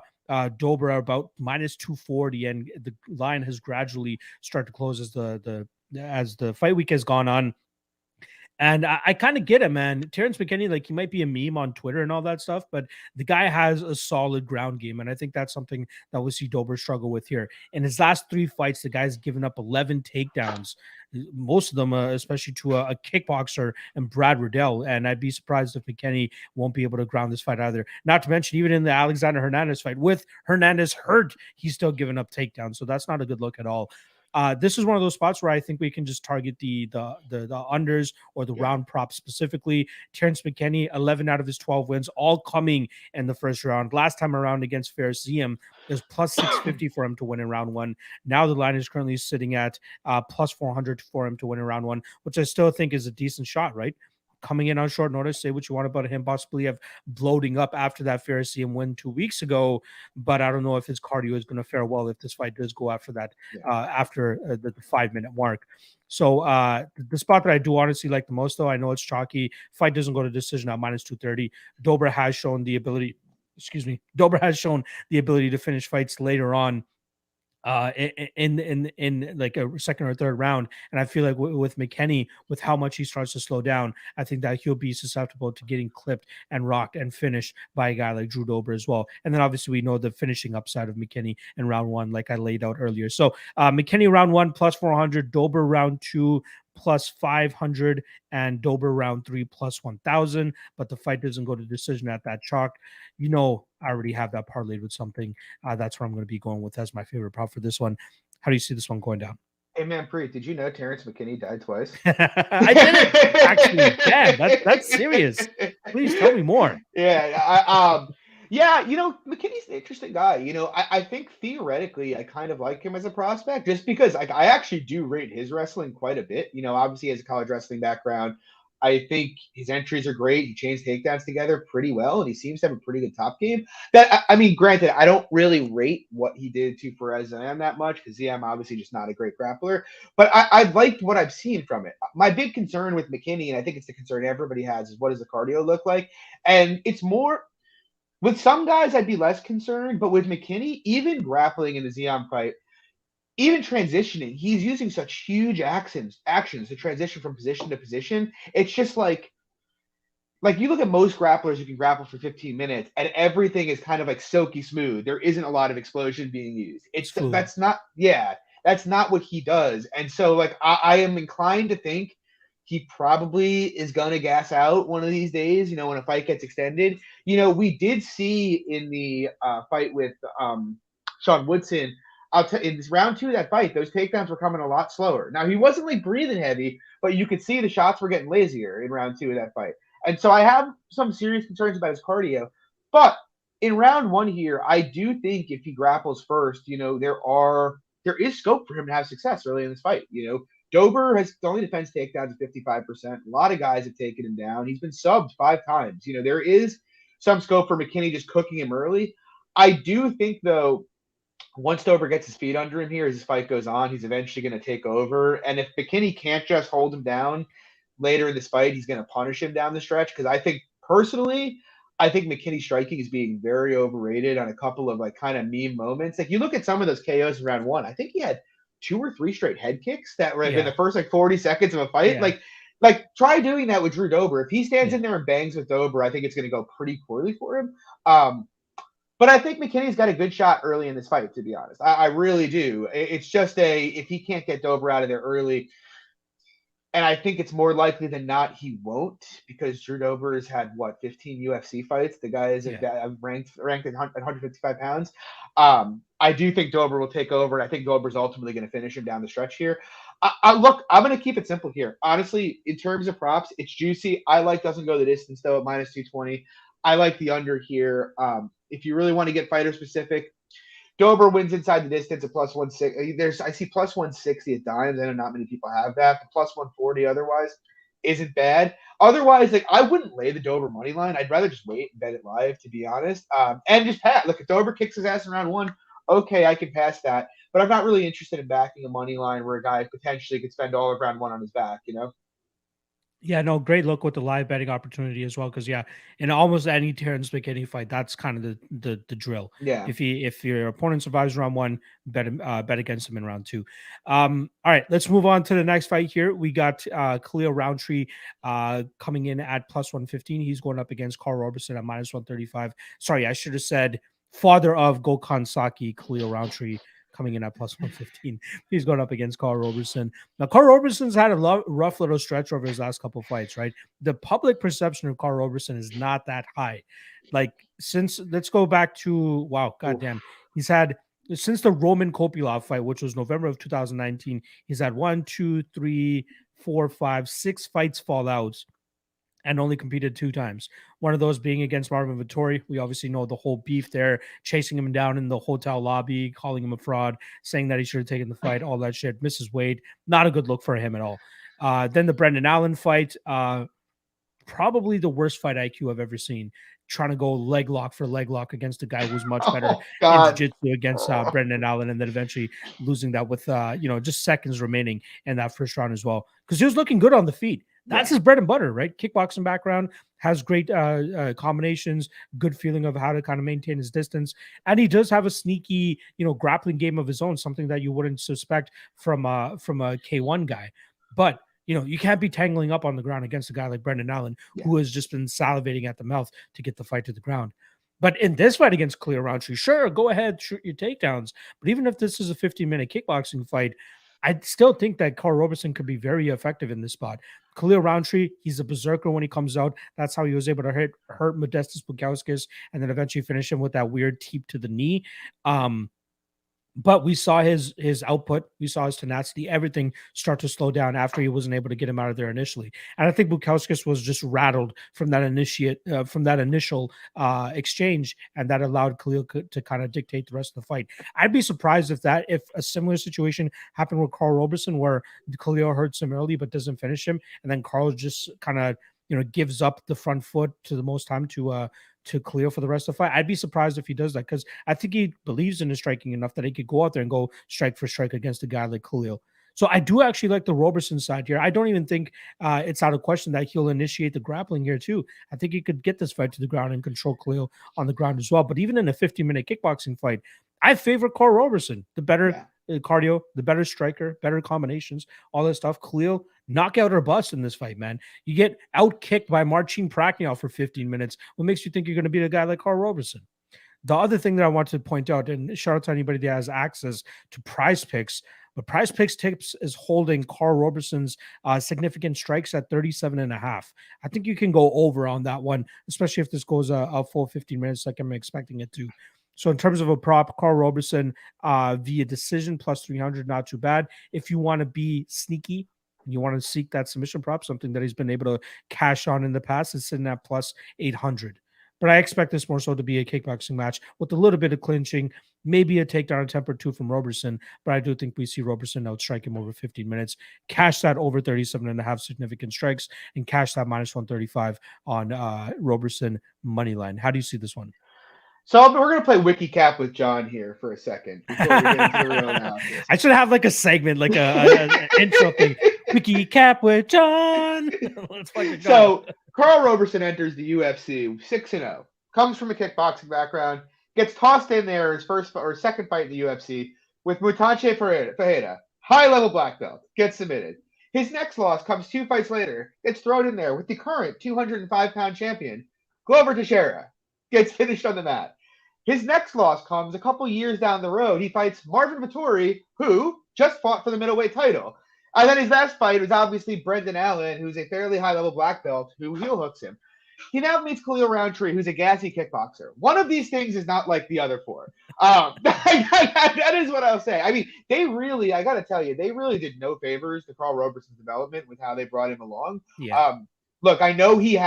Dober about minus 240, and the line has gradually started to close as the fight week has gone on. And I kind of get it, man. Terrence McKinney, like he might be a meme on Twitter and all that stuff, but the guy has a solid ground game. And I think that's something that we see Dober struggle with here. In his last 3 fights, the guy's given up 11 takedowns, most of them, especially to a kickboxer and Brad Riddell. And I'd be surprised if McKinney won't be able to ground this fight either. Not to mention, even in the Alexander Hernandez fight, with Hernandez hurt, he's still giving up takedowns. So that's not a good look at all. This is one of those spots where I think we can just target the unders or the round prop specifically. Terrence McKinney, 11 out of his 12 wins, all coming in the first round. Last time around against Faris Ziem, it was plus 650 for him to win in round 1. Now the line is currently sitting at plus 400 for him to win in round 1, which I still think is a decent shot, right? Coming in on short notice, say what you want about him possibly have bloating up after that Pharisee win 2 weeks ago, but I don't know if his cardio is going to fare well if this fight does go after that, after the 5-minute mark. So the spot that I do honestly like the most, though, I know it's chalky. Fight doesn't go to decision at minus 230. Dober has shown the ability to finish fights later on in like a second or third round. And I feel like with McKinney, with how much he starts to slow down, I think that he'll be susceptible to getting clipped and rocked and finished by a guy like Drew Dober as well. And then obviously we know the finishing upside of McKinney in round 1, like I laid out earlier. So McKinney round 1 plus 400, Dober round 2 plus 500, and Dober round 3 plus 1,000. But the fight doesn't go to decision at that chalk. I already have that parlayed with something. That's what I'm going to be going with as my favorite prop for this one. How do you see this one going down? Hey man, Preet, did you know Terrence McKinney died twice? I didn't actually. Damn, that's serious. Please tell me more. Yeah, McKinney's an interesting guy. I think theoretically I kind of like him as a prospect just because I actually do rate his wrestling quite a bit. Obviously he has a college wrestling background. I think his entries are great. He chains takedowns together pretty well, and he seems to have a pretty good top game. Granted, I don't really rate what he did to Perez Ziem that much because Ziem obviously just not a great grappler. But I liked what I've seen from it. My big concern with McKinney, and I think it's the concern everybody has, is what does the cardio look like? And it's more with some guys I'd be less concerned, but with McKinney, even grappling in the Ziem fight, even transitioning, he's using such huge actions to transition from position to position. It's just like you look at most grapplers who can grapple for 15 minutes and everything is kind of like silky smooth. There isn't a lot of explosion being used. That's not what he does. And so like I am inclined to think he probably is going to gas out one of these days, you know, when a fight gets extended. You know, we did see in the fight with Sean Woodson, in this round 2 of that fight, those takedowns were coming a lot slower. Now, he wasn't like breathing heavy, but you could see the shots were getting lazier in round 2 of that fight. And so I have some serious concerns about his cardio. But in round 1 here, I do think if he grapples first, you know, there is scope for him to have success early in this fight. You know, Dober has only defense takedowns at 55%. A lot of guys have taken him down. He's been subbed 5 times. You know, there is some scope for McKinney just cooking him early. I do think, though, once Dober gets his feet under him here, as this fight goes on, he's eventually going to take over. And if McKinney can't just hold him down later in this fight, he's going to punish him down the stretch. Because I think McKinney's striking is being very overrated on a couple of like kind of meme moments. Like you look at some of those KOs in round 1, I think he had 2 or 3 straight head kicks that were in the first like 40 seconds of a fight. Yeah. Like try doing that with Drew Dober. If he stands in there and bangs with Dober, I think it's going to go pretty poorly for him. But I think McKinney's got a good shot early in this fight, to be honest. I really do. It's just if he can't get Dober out of there early, and I think it's more likely than not he won't, because Drew Dober has had, 15 UFC fights? The guy is ranked at 155 pounds. I do think Dober will take over, and I think Dober's ultimately going to finish him down the stretch here. Look, I'm going to keep it simple here. Honestly, in terms of props, it's juicy. I like doesn't go the distance, though, at minus 220. I like the under here. If you really want to get fighter specific, Dober wins inside the distance at plus 160. I see plus 160 at dimes. I know not many people have that. The plus 140 otherwise isn't bad. Otherwise, like I wouldn't lay the Dober money line. I'd rather just wait and bet it live, to be honest. And just pass. Look, if Dober kicks his ass in round 1, okay, I can pass that. But I'm not really interested in backing a money line where a guy potentially could spend all of round 1 on his back, you know? Yeah, no, great look with the live betting opportunity as well. Because in almost any Terrence McKinney fight, that's kind of the drill. Yeah. If your opponent survives round 1, bet against him in round 2. All right, let's move on to the next fight here. We got Khalil Rountree coming in at plus 115. He's going up against Carl Robertson at minus 135. Sorry, I should have said father of Gokhan Saki, Khalil Rountree, coming in at plus 115. He's going up against Carl Robertson. Now, Carl Roberson's had a rough little stretch over his last couple of fights, right? The public perception of Carl Robertson is not that high. Like, let's go back to, goddamn. He's had, since the Roman Kopylov fight, which was November of 2019, he's had 1, 2, 3, 4, 5, 6 fights fall out and only competed 2 times. One of those being against Marvin Vettori. We obviously know the whole beef there, chasing him down in the hotel lobby, calling him a fraud, saying that he should have taken the fight, all that shit. Mrs. Wade, not a good look for him at all. Then the Brendan Allen fight, probably the worst fight IQ I've ever seen. Trying to go leg lock for leg lock against a guy who's much better in jiu-jitsu against Brendan Allen, and then eventually losing that with just seconds remaining in that first round as well. Because he was looking good on the feet. That's his bread and butter, right? Kickboxing background, has great combinations, good feeling of how to kind of maintain his distance. And he does have a sneaky, grappling game of his own, something that you wouldn't suspect from a K1 guy. But, you can't be tangling up on the ground against a guy like Brendan Allen, who has just been salivating at the mouth to get the fight to the ground. But in this fight against Khalil Rountree, sure, go ahead, shoot your takedowns. But even if this is a 15-minute kickboxing fight, I still think that Carl Robertson could be very effective in this spot. Khalil Rountree, he's a berserker when he comes out. That's how he was able to hurt Modestas Bukauskas and then eventually finish him with that weird teep to the knee. But we saw his output, we saw his tenacity, everything start to slow down after he wasn't able to get him out of there initially. And I think Bukauskas was just rattled from that initial exchange, and that allowed Khalil to kind of dictate the rest of the fight. I'd be surprised if a similar situation happened with Carl Robertson, where Khalil hurts him early but doesn't finish him, and then Carl just kind of gives up the front foot to the most time to Khalil for the rest of the fight. I'd be surprised if he does that, because I think he believes in his striking enough that he could go out there and go strike for strike against a guy like Khalil. So I do actually like the Robertson side here. I don't even think it's out of question that he'll initiate the grappling here too. I think he could get this fight to the ground and control Khalil on the ground as well. But even in a 15-minute kickboxing fight, I favor Carl Robertson. The better cardio, the better striker, better combinations, all that stuff. Khalil, knockout or bust in this fight, man. You get out-kicked by Marcin Prachnio for 15 minutes. What makes you think you're going to beat a guy like Carl Robertson? The other thing that I want to point out, and shout out to anybody that has access to Prize Picks, but Prize Picks tips is holding Carl Roberson's significant strikes at 37.5. I think you can go over on that one, especially if this goes a full 15 minutes like I'm expecting it to. So in terms of a prop, Carl Roberson via decision plus 300, not too bad. If you want to be sneaky, you want to seek that submission prop, something that he's been able to cash on in the past, is sitting at plus 800. But I expect this more so to be a kickboxing match with a little bit of clinching, maybe a takedown attempt or two from Roberson. But I do think we see Roberson outstrike him over 15 minutes. Cash that over 37.5 significant strikes and cash that minus 135 on Roberson money line. How do you see this one? So we're going to play Wiki Cap with John here for a second before we get into the real analysis. I should have like a segment, like an intro thing. Wiki Cap with John. Let's fucking go. So Carl Roberson enters the UFC 6-0, comes from a kickboxing background, gets tossed in there his first or second fight in the UFC with Moutinho Pereira, high-level black belt, gets submitted. His next loss comes 2 fights later, gets thrown in there with the current 205-pound champion, Glover Teixeira, gets finished on the mat. His next loss comes a couple years down the road. He fights Marvin Vettori, who just fought for the middleweight title. And then his last fight was obviously Brendan Allen, who's a fairly high-level black belt, who heel hooks him. He now meets Khalil Rountree, who's a gassy kickboxer. One of these things is not like the other 4. That is what I'll say. I mean, they really, I got to tell you, they really did no favors to Carl Roberson's development with how they brought him along. Yeah. Look, I know he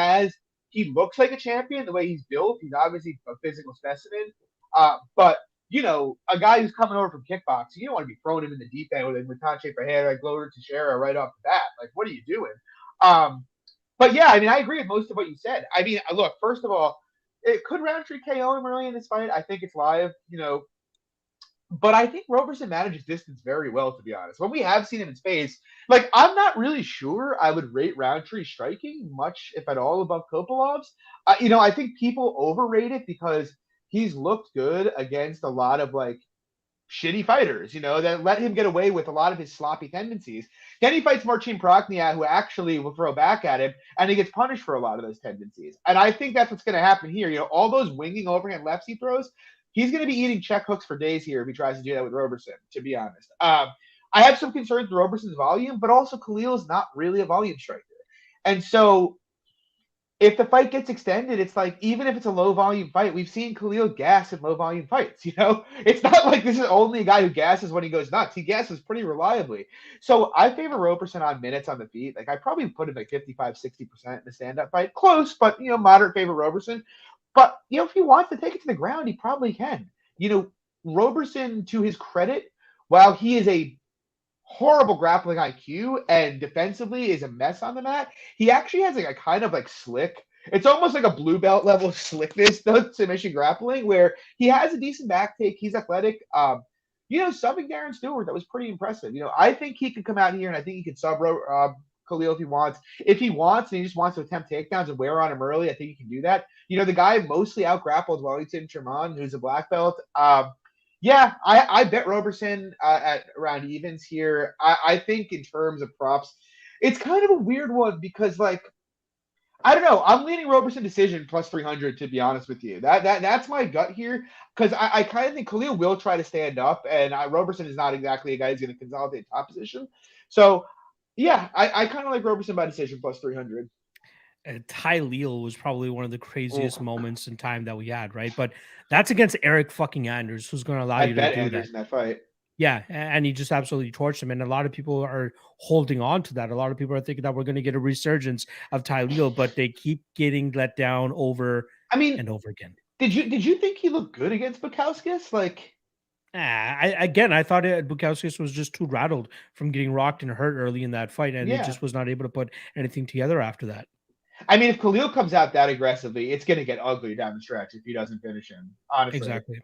looks like a champion the way he's built. He's obviously a physical specimen. But, you know, a guy who's coming over from kickboxing, you don't want to be throwing him in the deep end with Moutinho Pereira, Glover Teixeira right off the bat. Like, what are you doing? But yeah, I mean, I agree with most of what you said. I mean, look, first of all, could Rountree KO him early in this fight? I think it's live, you know. But I think Roberson manages distance very well, to be honest. When we have seen him in space, like, I'm not really sure I would rate Rountree striking much, if at all, above Kopolov's. You know, I think people overrate it because he's looked good against a lot of, like, shitty fighters, you know, that let him get away with a lot of his sloppy tendencies. Then he fights Marcin Prachnio, who actually will throw back at him, and he gets punished for a lot of those tendencies. And I think that's what's going to happen here. You know, all those winging overhand lefts he throws, he's going to be eating check hooks for days here if he tries to do that with Roberson, to be honest. I have some concerns with Roberson's volume, but also Khalil's not really a volume striker. And so if the fight gets extended, it's like, even if it's a low volume fight, we've seen Khalil gas in low volume fights, you know? It's not like this is only a guy who gasses when he goes nuts. He gasses pretty reliably. So I favor Roberson on minutes on the feet. Like, I probably put him like 55, 60% in the stand-up fight. Close, but, you know, moderate favor Roberson. But, you know, if he wants to take it to the ground, he probably can. You know, Roberson, to his credit, while he is a horrible grappling IQ and defensively is a mess on the mat, he actually has like a kind of like slick, it's almost like a blue belt level slickness to submission grappling, where he has a decent back take. He's athletic. You know, subbing Darren Stewart, that was pretty impressive. You know, I think he could come out here and I think he could sub Khalil if he wants. If he wants and he just wants to attempt takedowns and wear on him early, I think he can do that. You know, the guy mostly out-grappled Wellington Sherman, who's a black belt. Yeah, I bet Roberson at around evens here. I think in terms of props, it's kind of a weird one because, like, I don't know. I'm leaning Roberson decision plus 300, to be honest with you. That's my gut here, because I kind of think Khalil will try to stand up, and Roberson is not exactly a guy who's going to consolidate top position. So, yeah, I kind of like Roberson by decision plus 300. Ty Leal was probably one of the craziest moments in time that we had, right? But that's against Eric fucking Anders, who's going to allow you to do Anders in that fight. Yeah, and he just absolutely torched him. And a lot of people are holding on to that. A lot of people are thinking that we're going to get a resurgence of Ty Leal, but they keep getting let down over and over again. Did you think he looked good against Bukauskas? Like, I thought Bukauskas was just too rattled from getting rocked and hurt early in that fight, and he just was not able to put anything together after that. I mean, if Khalil comes out that aggressively, it's going to get ugly down the stretch if he doesn't finish him, honestly. Exactly.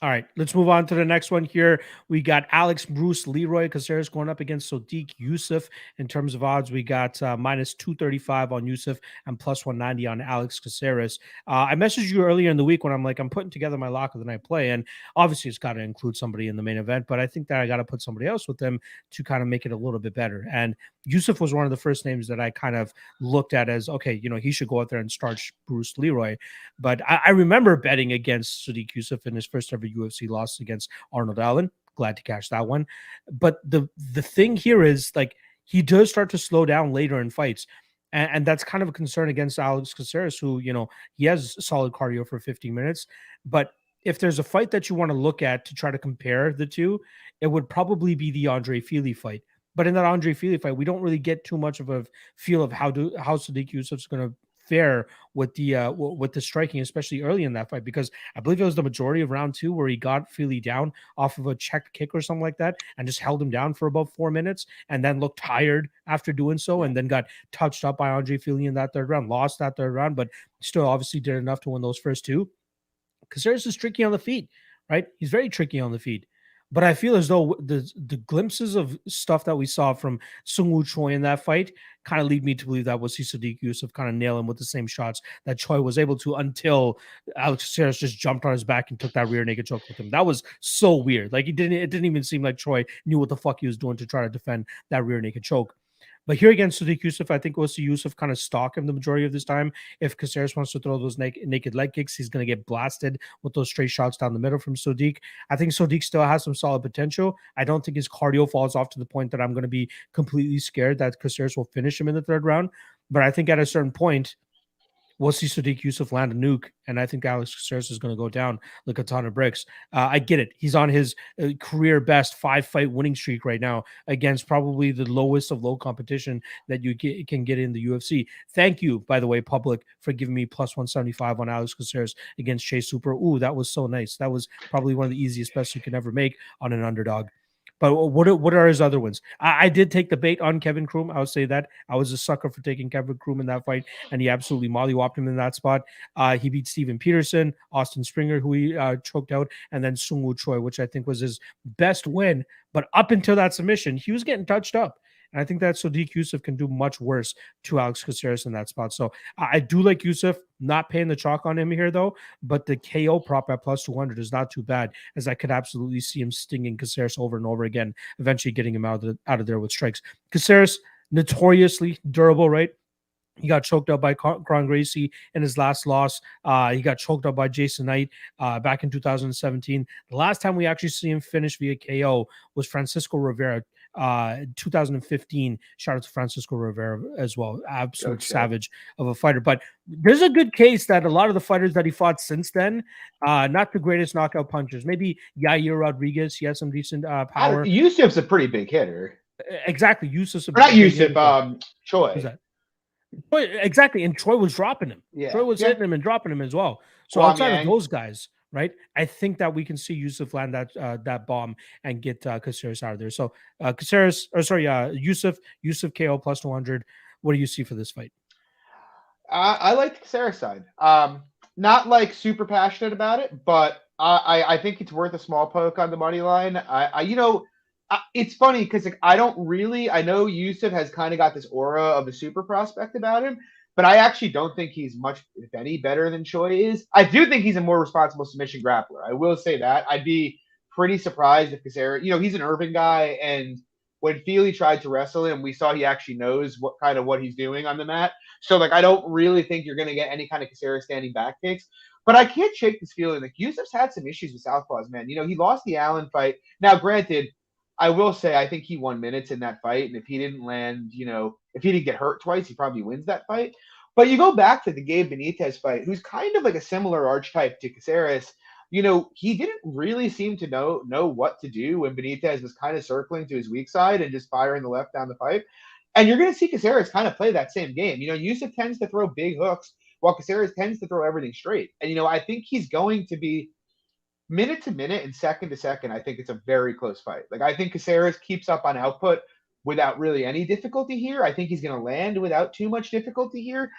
All right, let's move on to the next one here. We got Alex Bruce Leroy Caceres going up against Sodiq Yusuff. In terms of odds, we got minus 235 on Yusuff and plus 190 on Alex Caceres. I messaged you earlier in the week when I'm like, I'm putting together my lock of the night play, and obviously it's got to include somebody in the main event, but I think that I got to put somebody else with them to kind of make it a little bit better. And Yusuff was one of the first names that I kind of looked at as, okay, he should go out there and start Bruce Leroy. But I remember betting against Sodiq Yusuff in his first ever UFC loss against Arnold Allen. Glad to catch that one. But the thing here is, like, he does start to slow down later in fights. And that's kind of a concern against Alex Caceres, who, he has solid cardio for 15 minutes. But if there's a fight that you want to look at to try to compare the two, it would probably be the Andre Fili fight. But in that Andre Fili fight, we don't really get too much of a feel of how Sodiq Yusuff's going to fare with the striking, especially early in that fight, because I believe it was the majority of round 2 where he got Fili down off of a checked kick or something like that and just held him down for about 4 minutes and then looked tired after doing so, and then got touched up by Andre Fili in that third round, lost that third round, but still obviously did enough to win those first two. Caceres is tricky on the feet, right? He's very tricky on the feet. But I feel as though the glimpses of stuff that we saw from Seung-Woo Choi in that fight kind of lead me to believe that we'll see Sodiq Yusuff kind of nail him with the same shots that Choi was able to, until Alex Caceres just jumped on his back and took that rear naked choke with him. That was so weird. Like, it didn't even seem like Choi knew what the fuck he was doing to try to defend that rear naked choke. But here against Sodiq Yusuff, I think we'll see Yusuff kind of stalk him the majority of this time. If Caceres wants to throw those naked leg kicks, he's going to get blasted with those straight shots down the middle from Sodiq. I think Sodiq still has some solid potential. I don't think his cardio falls off to the point that I'm going to be completely scared that Caceres will finish him in the third round. But I think at a certain point, we'll see Sodiq Yusuff land a nuke, and I think Alex Caceres is going to go down like a ton of bricks. I get it. He's on his career best 5-fight winning streak right now against probably the lowest of low competition that you can get in the UFC. Thank you, by the way, public, for giving me plus 175 on Alex Caceres against Chase Super. Ooh, that was so nice. That was probably one of the easiest bets you can ever make on an underdog. But what are his other ones? I did take the bait on Kevin Kroom. I would say that I was a sucker for taking Kevin Kroom in that fight, and he absolutely mollywopped him in that spot. He beat Steven Peterson, Austin Springer, who he choked out, and then Seung-Woo Choi, which I think was his best win. But up until that submission, he was getting touched up. And I think that Sodiq Yusuff can do much worse to Alex Caceres in that spot. So I do like Yusuff, not paying the chalk on him here, though. But the KO prop at plus 200 is not too bad, as I could absolutely see him stinging Caceres over and over again, eventually getting him out of there with strikes. Caceres, notoriously durable, right? He got choked up by Kron Gracie in his last loss. He got choked up by Jason Knight back in 2017. The last time we actually see him finish via KO was Francisco Rivera, 2015. Shout out to Francisco Rivera as well. Absolute savage of a fighter. But there's a good case that a lot of the fighters that he fought since then, not the greatest knockout punchers. Maybe Yair Rodriguez, he has some decent power. Yusuff's a pretty big hitter. Exactly. Yusuff's a not Yusuff, Choi. Who's that? Exactly, and Choi was dropping him. Yeah. Troy was hitting him and dropping him as well. So outside of those guys, right, I think that we can see Yusuff land that bomb and get Caceres out of there. So Yusuff KO plus 200. What do you see for this fight? I like the Caceres side. Not like super passionate about it, but I think it's worth a small poke on the money line. It's funny because I know Yusuff has kind of got this aura of a super prospect about him, but I actually don't think he's much, if any, better than Choi is. I do think he's a more responsible submission grappler. I will say that. I'd be pretty surprised if Caceres, he's an Irving guy, and when Fili tried to wrestle him, we saw he actually knows what he's doing on the mat. So I don't really think you're going to get any kind of Caceres standing back kicks. But I can't shake this feeling. Yusuff's had some issues with southpaws, man. He lost the Allen fight. Now, granted, I will say I think he won minutes in that fight, and if he didn't land, if he didn't get hurt twice, he probably wins that fight. But you go back to the Gabe Benitez fight, who's kind of like a similar archetype to Caceres. He didn't really seem to know what to do when Benitez was kind of circling to his weak side and just firing the left down the pipe. And you're going to see Caceres kind of play that same game. Yusuff tends to throw big hooks, while Caceres tends to throw everything straight. And I think he's going to be minute to minute and second to second. I think it's a very close fight. I think Caceres keeps up on output without really any difficulty here. I think he's going to land without too much difficulty here.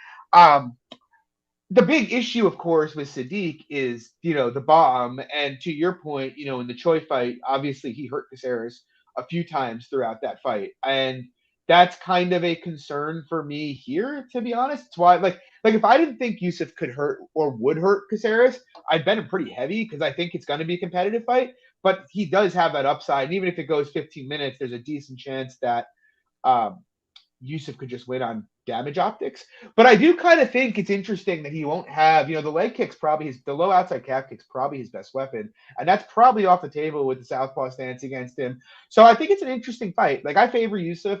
the big issue, of course, with Sadiq is, the bomb. And to your point, in the Choi fight, obviously he hurt Caceres a few times throughout that fight. And that's kind of a concern for me here, to be honest. It's why, like if I didn't think Yusuff could hurt or would hurt Caceres, I'd bet him pretty heavy because I think it's going to be a competitive fight. But he does have that upside. And even if it goes 15 minutes, there's a decent chance that Yusuff could just win on damage optics. But I do kind of think it's interesting that he won't have, the leg kick's probably the low outside calf kick's probably his best weapon. And that's probably off the table with the southpaw stance against him. So I think it's an interesting fight. Like, I favor Yusuff.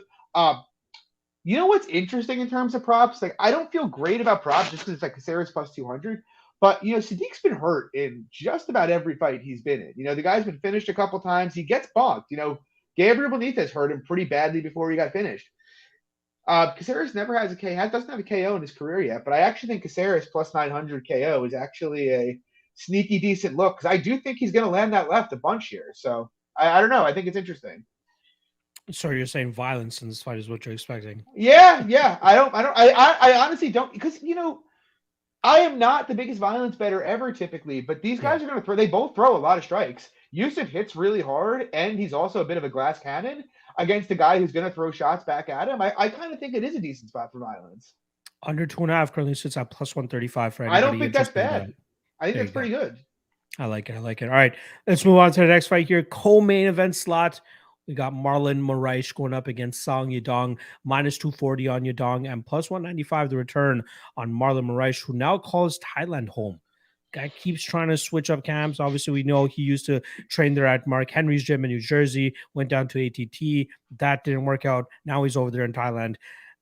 What's interesting in terms of props? Like, I don't feel great about props just because it's like Caceres plus 200. But, Sadiq's been hurt in just about every fight he's been in. The guy's been finished a couple times. He gets bonked. Gabriel Benitez hurt him pretty badly before he got finished. Caceres never has doesn't have a KO in his career yet, but I actually think Caceres plus 900 KO is actually a sneaky decent look because I do think he's going to land that left a bunch here. So I don't know. I think it's interesting. So you're saying violence in this fight is what you're expecting? Yeah. I honestly don't, because I am not the biggest violence bettor ever typically, but these guys are going to throw. They both throw a lot of strikes. Yusuff hits really hard, and he's also a bit of a glass cannon against a guy who's going to throw shots back at him. I kind of think it is a decent spot for violence. Under 2.5 currently sits at plus 135 for anybody. I don't think that's bad. I think that's pretty good. I like it. All right, let's move on to the next fight here. Co-main event slot. We got Marlon Moraes going up against Song Yadong, minus 240 on Yadong, and plus 195 the return on Marlon Moraes, who now calls Thailand home. Guy keeps trying to switch up camps. Obviously, we know he used to train there at Mark Henry's gym in New Jersey, went down to ATT. That didn't work out. Now he's over there in Thailand.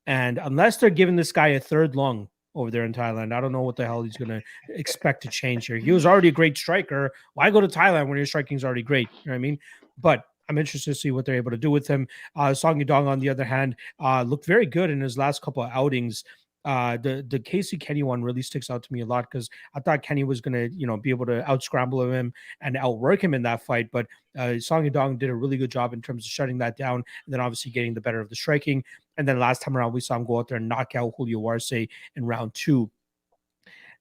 And unless they're giving this guy a third lung over there in Thailand, I don't know what the hell he's going to expect to change here. He was already a great striker. Why go to Thailand when your striking is already great? You know what I mean? But I'm interested to see what they're able to do with him. Song Yadong, on the other hand, looked very good in his last couple of outings. The Casey Kenny one really sticks out to me a lot because I thought Kenny was going to, be able to out-scramble him and outwork him in that fight. But Song Yadong did a really good job in terms of shutting that down and then obviously getting the better of the striking. And then last time around, we saw him go out there and knock out Julio Arce in round 2.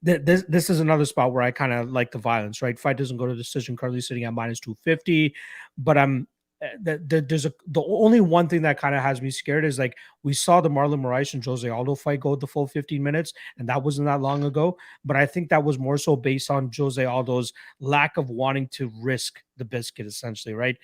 This is another spot where I kind of like the violence, right? Fight doesn't go to decision, currently sitting at minus 250. But the only one thing that kind of has me scared is, like, we saw the Marlon Moraes and Jose Aldo fight go the full 15 minutes, and that wasn't that long ago. But I think that was more so based on Jose Aldo's lack of wanting to risk the biscuit, essentially, right?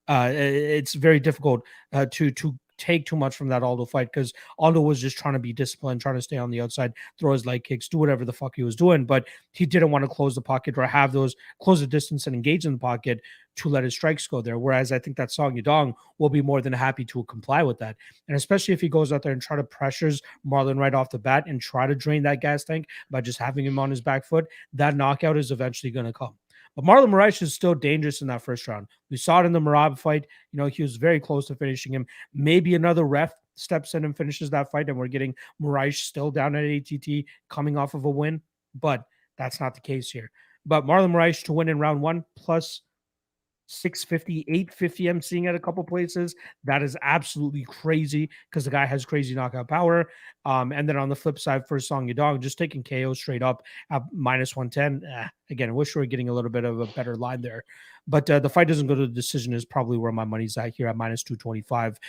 It's very difficult to take too much from that Aldo fight because Aldo was just trying to be disciplined, trying to stay on the outside, throw his leg kicks, do whatever the fuck he was doing, but he didn't want to close the pocket or have those close the distance and engage in the pocket to let his strikes go there. Whereas I think that Song Yadong will be more than happy to comply with that. And especially if he goes out there and try to pressures Marlon right off the bat and try to drain that gas tank by just having him on his back foot, that knockout is eventually going to come. But Marlon Moraes is still dangerous in that first round. We saw it in the Merab fight. He was very close to finishing him. Maybe another ref steps in and finishes that fight, and we're getting Moraes still down at ATT coming off of a win. But that's not the case here. But Marlon Moraes to win in round 1 plus 650, 850 I'm seeing at a couple places. That is absolutely crazy because the guy has crazy knockout power. And then on the flip side for Song Yadong, just taking KO straight up at minus 110. Again, I wish we were getting a little bit of a better line there. But the fight doesn't go to the decision is probably where my money's at here at minus 225.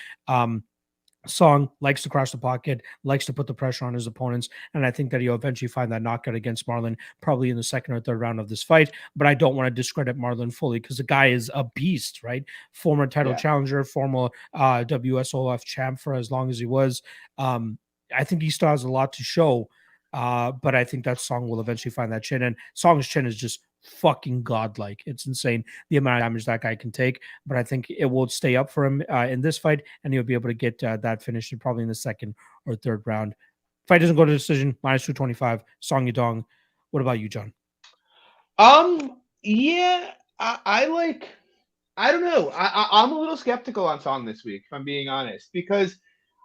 Song likes to crash the pocket, likes to put the pressure on his opponents, and I think that he'll eventually find that knockout against Marlon probably in the second or third round of this fight. But I don't want to discredit Marlon fully because the guy is a beast, right? Former title challenger, former WSOF champ for as long as he was. I think he still has a lot to show, but I think that Song will eventually find that chin, and Song's chin is just fucking godlike. It's insane the amount of damage that guy can take, but I think it will stay up for him in this fight, and he'll be able to get that finish probably in the second or third round. Fight doesn't go to decision, minus 225. Song Yadong. What about you, John? Yeah, I don't know. I'm a little skeptical on Song this week, if I'm being honest, because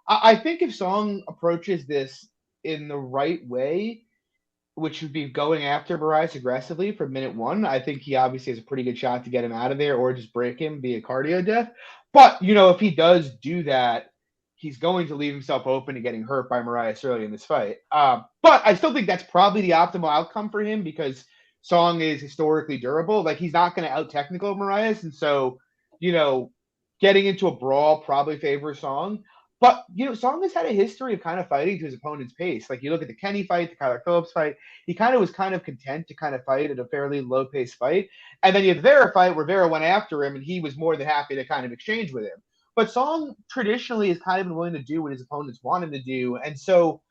I think if Song approaches this in the right way, which would be going after Moraes aggressively from minute 1, I think he obviously has a pretty good shot to get him out of there or just break him, be a cardio death. But, if he does do that, he's going to leave himself open to getting hurt by Moraes early in this fight. But I still think that's probably the optimal outcome for him because Song is historically durable. Like, he's not going to out-technical Moraes. And so, getting into a brawl probably favors Song. But, Song has had a history of kind of fighting to his opponent's pace. Like, you look at the Kenny fight, the Kyler Phillips fight, he kind of was kind of content to kind of fight at a fairly low-paced fight. And then you have the Vera fight where Vera went after him, and he was more than happy to kind of exchange with him. But Song traditionally has kind of been willing to do what his opponents want him to do. And so,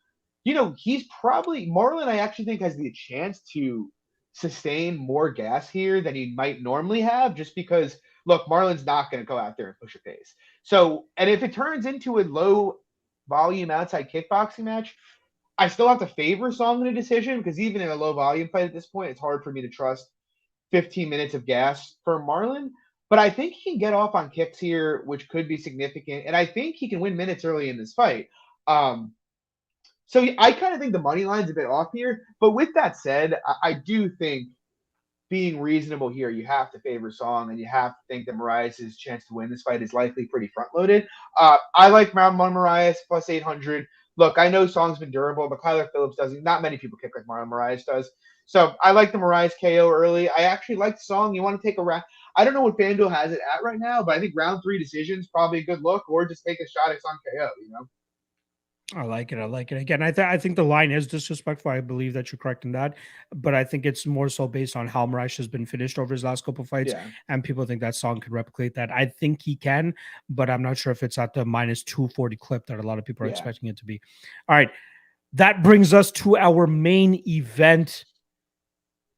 he's probably – Marlon, I actually think, has the chance to sustain more gas here than he might normally have just because – look, Marlon's not going to go out there and push a pace. So, and if it turns into a low volume outside kickboxing match, I still have to favor Song in a decision because even in a low volume fight at this point, it's hard for me to trust 15 minutes of gas for Marlon. But I think he can get off on kicks here, which could be significant. And I think he can win minutes early in this fight. So I kind of think the money line's a bit off here. But with that said, I do think being reasonable here, you have to favor Song, and you have to think that Moraes' chance to win this fight is likely pretty front-loaded. I like round one Moraes plus 800. Look, I know Song's been durable, but Kyler Phillips doesn't. Not many people kick like Marlon Moraes does. So I like the Moraes KO early. I actually like Song. You want to take a round. I don't know what FanDuel has it at right now, but I think round 3 decision's probably a good look, or just take a shot at Song KO, I like it. Again, I think the line is disrespectful. I believe that you're correct in that, but I think it's more so based on how Moraes has been finished over his last couple of fights, and people think that Song could replicate that. I think he can, but I'm not sure if it's at the minus 240 clip that a lot of people are expecting it to be. All right, that brings us to our main event.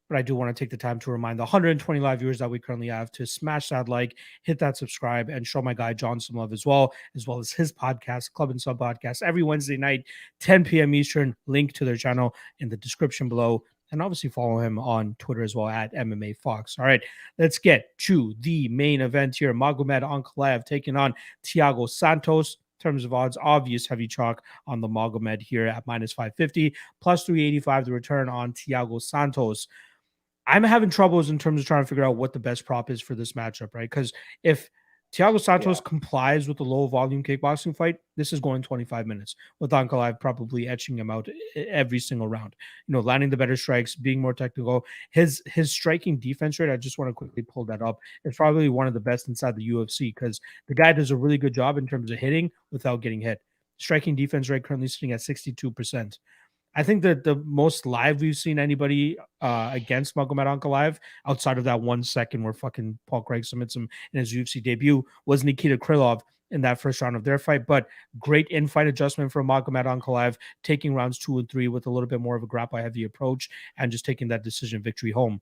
But I do want to take the time to remind the 120 live viewers that we currently have to smash that like, hit that subscribe, and show my guy John some love as well as his podcast, Club and Sub Podcast, every Wednesday night, 10 p.m. Eastern. Link to their channel in the description below. And obviously follow him on Twitter as well at MMA Fox. All right, let's get to the main event here. Magomed Ankalaev taking on Thiago Santos. In terms of odds, obvious heavy chalk on the Magomed here at minus 550, plus 385 the return on Thiago Santos. I'm having troubles in terms of trying to figure out what the best prop is for this matchup, right? Because if Thiago Santos complies with the low volume kickboxing fight, this is going 25 minutes with Ankalaev probably etching him out every single round. Landing the better strikes, being more technical. His striking defense rate, I just want to quickly pull that up. It's probably one of the best inside the UFC because the guy does a really good job in terms of hitting without getting hit. Striking defense rate currently sitting at 62%. I think that the most live we've seen anybody against Magomed Ankalaev outside of that 1 second where fucking Paul Craig submits him in his UFC debut was Nikita Krylov in that first round of their fight. But great in-fight adjustment from Magomed Ankalaev, taking rounds 2 and 3 with a little bit more of a grapple-heavy approach and just taking that decision victory home.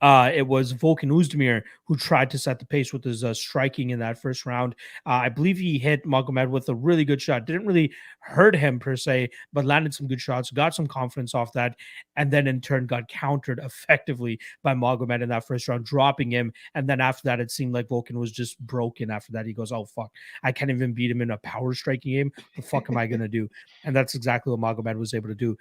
It was Volkan Oezdemir who tried to set the pace with his striking in that first round. I believe he hit Magomed with a really good shot. Didn't really hurt him per se, but landed some good shots, got some confidence off that, and then in turn got countered effectively by Magomed in that first round, dropping him. And then after that, it seemed like Volkan was just broken after that. He goes, oh, fuck, I can't even beat him in a power striking game. The fuck am I going to do? And that's exactly what Magomed was able to do.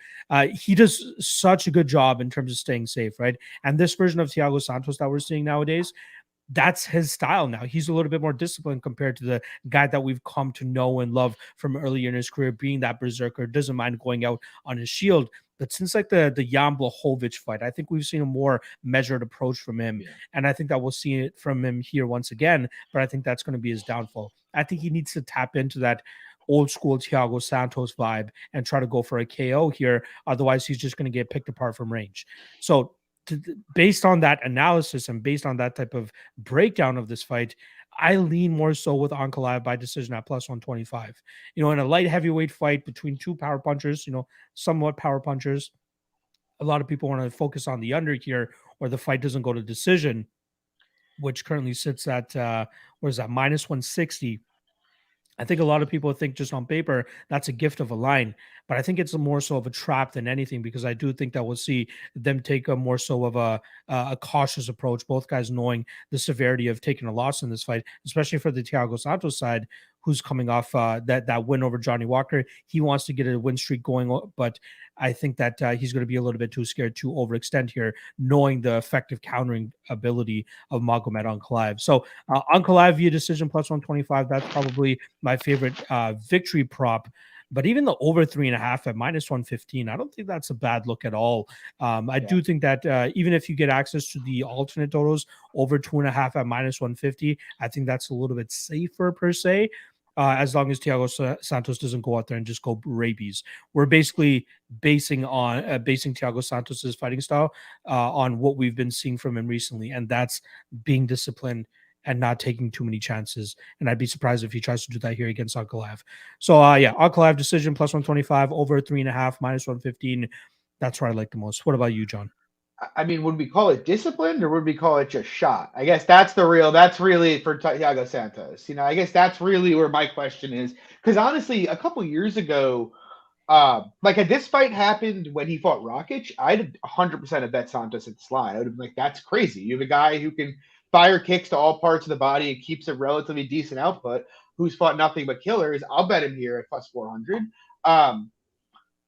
He does such a good job in terms of staying safe, right? And this version of Thiago Santos that we're seeing nowadays, that's his style now. He's a little bit more disciplined compared to the guy that we've come to know and love from earlier in his career, being that berserker, doesn't mind going out on his shield. But since like the Jan Blachowicz fight, I think we've seen a more measured approach from him. Yeah. And I think that we'll see it from him here once again, but I think that's going to be his downfall. I think he needs to tap into that old school Thiago Santos vibe and try to go for a KO here. Otherwise, he's just going to get picked apart from range. So based on that analysis and based on that type of breakdown of this fight, I lean more so with Ankalaev by decision at plus 125. In a light heavyweight fight between two power punchers, somewhat power punchers, a lot of people want to focus on the under here, or the fight doesn't go to decision, which currently sits at minus 160. I think a lot of people think just on paper that's a gift of a line, but I think it's more so of a trap than anything, because I do think that we'll see them take a more so of a cautious approach, both guys knowing the severity of taking a loss in this fight, especially for the Thiago Santos side, who's coming off that win over Johnny Walker. He wants to get a win streak going, but I think that he's going to be a little bit too scared to overextend here, knowing the effective countering ability of Magomed Ankalaev. So Ankalaev via decision plus 125. That's probably my favorite victory prop. But even the over 3.5 at minus 115, I don't think that's a bad look at all. I do think that even if you get access to the alternate totals over 2.5 at minus 150, I think that's a little bit safer per se. As long as Thiago Santos doesn't go out there and just go rabies. We're basically basing Thiago Santos's fighting style on what we've been seeing from him recently, and that's being disciplined and not taking too many chances. And I'd be surprised if he tries to do that here against Ankalaev. So Ankalaev decision plus 125, over 3.5, minus 115. That's what I like the most. What about you, John? I mean, would we call it disciplined or would we call it just shot? I guess that's really for Thiago Santos. I guess that's really where my question is. Because honestly, a couple years ago, had this fight happened when he fought Rakic, I'd 100% have bet Santos at the slide. I would have been like, that's crazy. You have a guy who can fire kicks to all parts of the body and keeps a relatively decent output, who's fought nothing but killers. I'll bet him here at plus 400.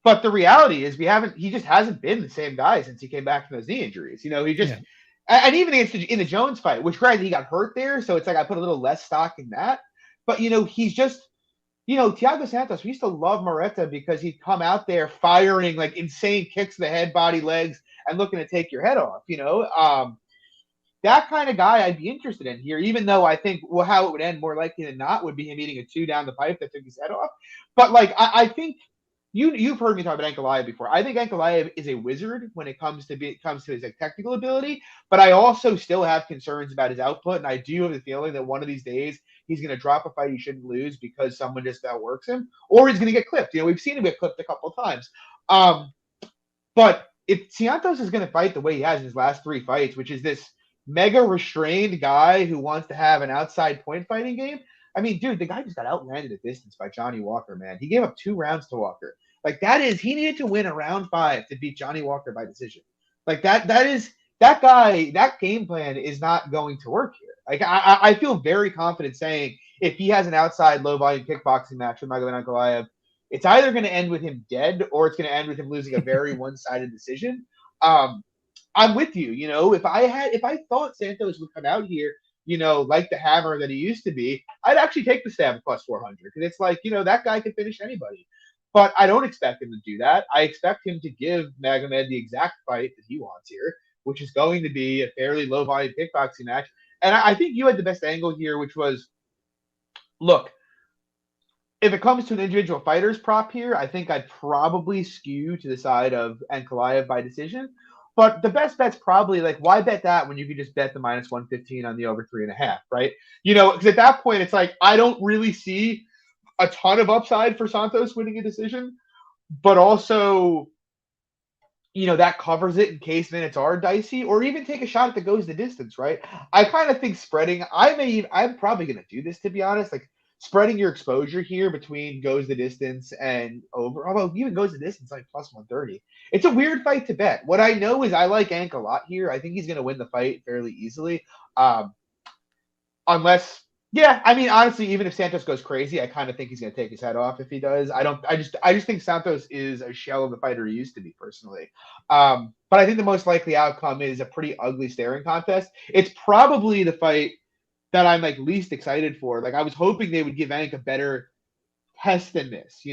But the reality is he just hasn't been the same guy since he came back from those knee injuries. And even in the Jones fight, which granted he got hurt there, so it's like I put a little less stock in that. But he's just, Thiago Santos, we used to love Moreta because he'd come out there firing like insane kicks to the head, body, legs, and looking to take your head off. That kind of guy I'd be interested in here, even though I think how it would end more likely than not would be him eating a 2 down the pipe that took his head off. But I think you've heard me talk about Ankalaev before. I think Ankalaev is a wizard when it comes to his technical ability, but I also still have concerns about his output, and I do have the feeling that one of these days he's going to drop a fight he shouldn't lose because someone just outworks him, or he's going to get clipped. We've seen him get clipped a couple of times. But if Santos is going to fight the way he has in his last 3 fights, which is this mega restrained guy who wants to have an outside point fighting game. I mean, dude, the guy just got outlanded at distance by Johnny Walker, man. He gave up 2 rounds to Walker. He needed to win a round 5 to beat Johnny Walker by decision. That game plan is not going to work here. I feel very confident saying if he has an outside low volume kickboxing match with Magomed Ankalaev, it's either going to end with him dead or it's going to end with him losing a very one-sided decision. I'm with you. If I thought Santos would come out here, like the hammer that he used to be, I'd actually take the stab at plus 400 because it's like, that guy can finish anybody. But I don't expect him to do that. I expect him to give Magomed the exact fight that he wants here, which is going to be a fairly low volume kickboxing match. And I think you had the best angle here, which was, look, if it comes to an individual fighter's prop here, I think I'd probably skew to the side of Ankalaev by decision. But the best bet's probably why bet that when you could just bet the minus 115 on the over 3.5, right? Because at that point, it's like, I don't really see a ton of upside for Santos winning a decision, but also, that covers it in case minutes are dicey, or even take a shot that goes the distance, right? I kind of think spreading, I'm probably going to do this, to be honest, spreading your exposure here between goes the distance and over, although even goes the distance plus 130. It's a weird fight to bet. What I know is I like Ank a lot here. I think he's going to win the fight fairly easily. Honestly, even if Santos goes crazy, I kind of think he's going to take his head off if he does. I just think Santos is a shell of the fighter he used to be personally. But I think the most likely outcome is a pretty ugly staring contest. It's probably the fight that I'm least excited for. I was hoping they would give Ank a better test than this,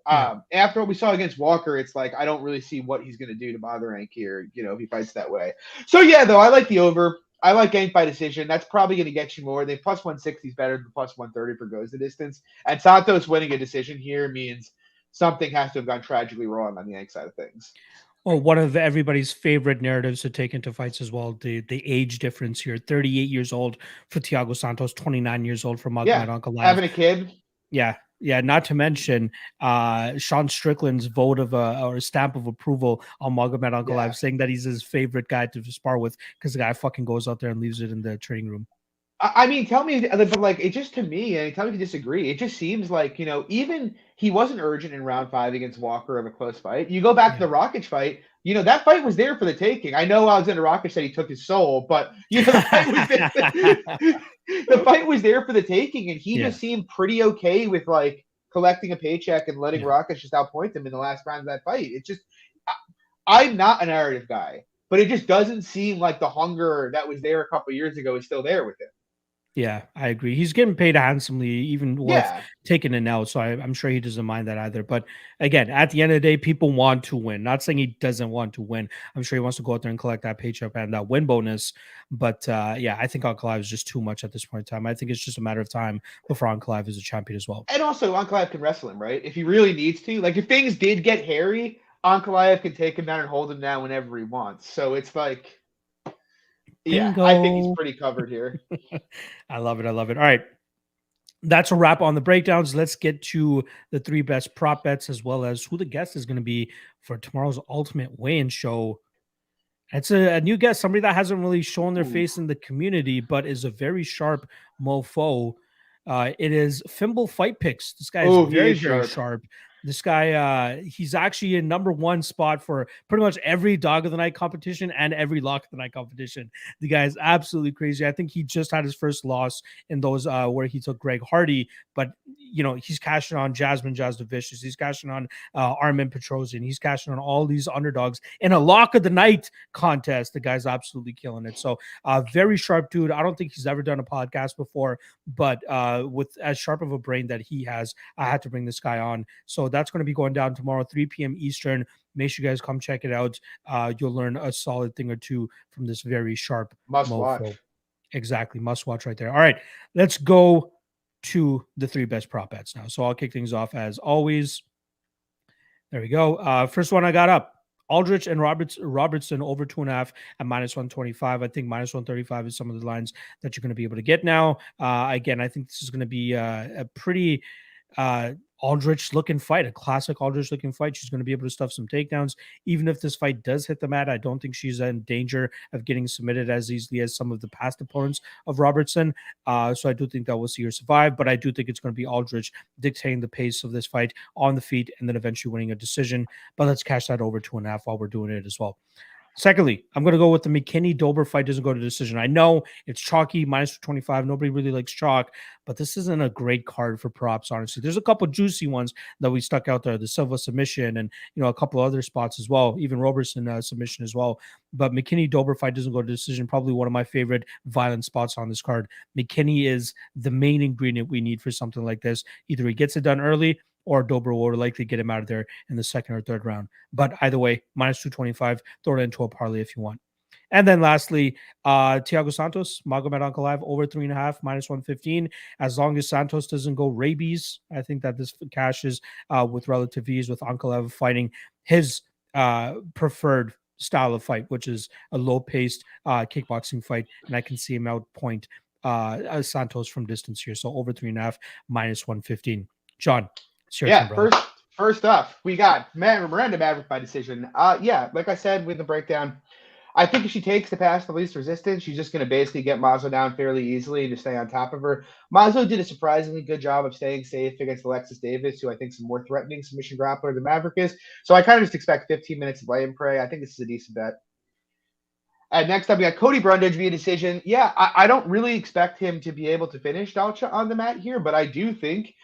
After what we saw against Walker, it's I don't really see what he's going to do to bother Ank here, if he fights that way. So yeah, though, I like the over. I like Ank by decision. That's probably going to get you more. The plus 160 is better than plus 130 for goes the distance. And Santos winning a decision here means something has to have gone tragically wrong on the Ank side of things. Well, one of everybody's favorite narratives to take into fights as well, the age difference here. 38 years old for Thiago Santos, 29 years old for Magomed Ankalaev. Having a kid. Yeah. Not to mention Sean Strickland's vote of or stamp of approval on Magomed Ankalaev, saying that he's his favorite guy to spar with because the guy fucking goes out there and leaves it in the training room. I mean, tell me, but like, it just to me, and tell me if you disagree. It just seems like, even he wasn't urgent in round 5 against Walker of a close fight. You go back to the Rakic fight, that fight was there for the taking. I know Alexander Rakic said he took his soul, but the fight was there. The fight was there for the taking, and he just seemed pretty okay with like collecting a paycheck and letting Rakic just outpoint him in the last round of that fight. It just, I'm not a narrative guy, but it just doesn't seem like the hunger that was there a couple years ago is still there with him. Yeah, I agree. He's getting paid handsomely, even with taking it out. So I'm sure he doesn't mind that either. But again, at the end of the day, people want to win. Not saying he doesn't want to win. I'm sure he wants to go out there and collect that paycheck and that win bonus. But I think Ankalaev is just too much at this point in time. I think it's just a matter of time before Ankalaev is a champion as well. And also, Ankalaev can wrestle him, right? If he really needs to. Like, if things did get hairy, Ankalaev can take him down and hold him down whenever he wants. So it's like, Bingo. I think he's pretty covered here. I love it. All right. That's a wrap on the breakdowns. Let's get to the 3 best prop bets, as well as who the guest is going to be for tomorrow's ultimate weigh-in show. It's a new guest, somebody that hasn't really shown their face in the community, but is a very sharp mofo. It is Fimble Fight Picks. This guy is very sharp. This guy, he's actually in #1 spot for pretty much every dog of the night competition and every lock of the night competition. The guy is absolutely crazy. I think he just had his first loss in those where he took Greg Hardy, but he's cashing on Jasmine Jasdovicius. He's cashing on Armin Petrosian. He's cashing on all these underdogs in a lock of the night contest. The guy's absolutely killing it. So very sharp dude. I don't think he's ever done a podcast before, but with as sharp of a brain that he has, I had to bring this guy on. So that's going to be going down tomorrow, 3 p.m. Eastern. Make sure you guys come check it out. You'll learn a solid thing or two from this very sharp mofo. Watch. Exactly. Must watch right there. All right. Let's go to the 3 best prop bets now. So I'll kick things off as always. There we go. First one I got up. Aldrich and Robertson over 2.5 at -125. I think -135 is some of the lines that you're going to be able to get now. Again, I think this is going to be a pretty Aldrich looking fight, a classic Aldrich looking fight. She's going to be able to stuff some takedowns. Even if this fight does hit the mat, I don't think she's in danger of getting submitted as easily as some of the past opponents of Robertson. So I do think that we'll see her survive, but I do think it's going to be Aldrich dictating the pace of this fight on the feet and then eventually winning a decision. But let's cash that over 2.5 while we're doing it as well. Secondly, I'm going to go with the McKinney Dober fight doesn't go to decision. I know it's chalky, -25. Nobody really likes chalk, but this isn't a great card for props, honestly. There's a couple juicy ones that we stuck out there, the Silva submission and, a couple other spots as well, even Roberson submission as well. But McKinney Dober fight doesn't go to decision, probably one of my favorite violent spots on this card. McKinney is the main ingredient we need for something like this. Either he gets it done early or Dober will likely get him out of there in the 2nd or 3rd round. But either way, -225, throw it into a parlay if you want. And then lastly, Thiago Santos, Magomed Ankalaev over 3.5, -115. As long as Santos doesn't go rabies, I think that this cashes with relative ease with Ankalaev fighting his preferred style of fight, which is a low-paced kickboxing fight. And I can see him outpoint Santos from distance here. So over 3.5, -115. John. Turn, first off, we got Miranda Maverick by decision. Like I said with the breakdown, I think if she takes the pass the least resistance, she's just going to basically get Mazo down fairly easily to stay on top of her. Mazo did a surprisingly good job of staying safe against Alexis Davis, who I think is a more threatening submission grappler than Maverick is. So I kind of just expect 15 minutes of lay and pray. I think this is a decent bet. And next up, we got Cody Brundage via decision. I don't really expect him to be able to finish Dalcha on the mat here, but I do think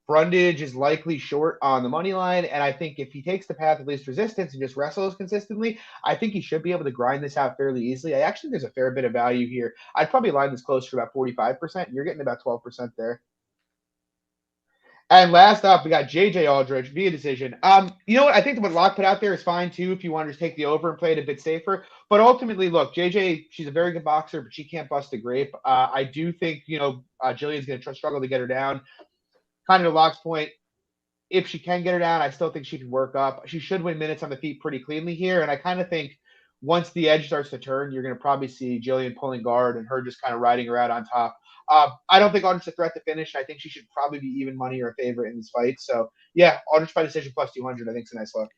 Brundage is likely short on the money line, and I think if he takes the path of least resistance and just wrestles consistently, I think he should be able to grind this out fairly easily. I actually think there's a fair bit of value here. I'd probably line this close to about 45%. You're getting about 12% there. And last up, we got JJ Aldrich via decision. You know what? I think what Locke put out there is fine too if you want to just take the over and play it a bit safer. But ultimately, look, JJ, she's a very good boxer, but she can't bust a grape. I do think, Jillian's going to struggle to get her down. Kind of to Locke's point, if she can get her down, I still think she can work up. She should win minutes on the feet pretty cleanly here. And I kind of think once the edge starts to turn, you're going to probably see Jillian pulling guard and her just kind of riding her out on top. I don't think Aldrich is a threat to finish. I think she should probably be even money or a favorite in this fight. So, Aldrich by decision plus 200, I think is a nice look.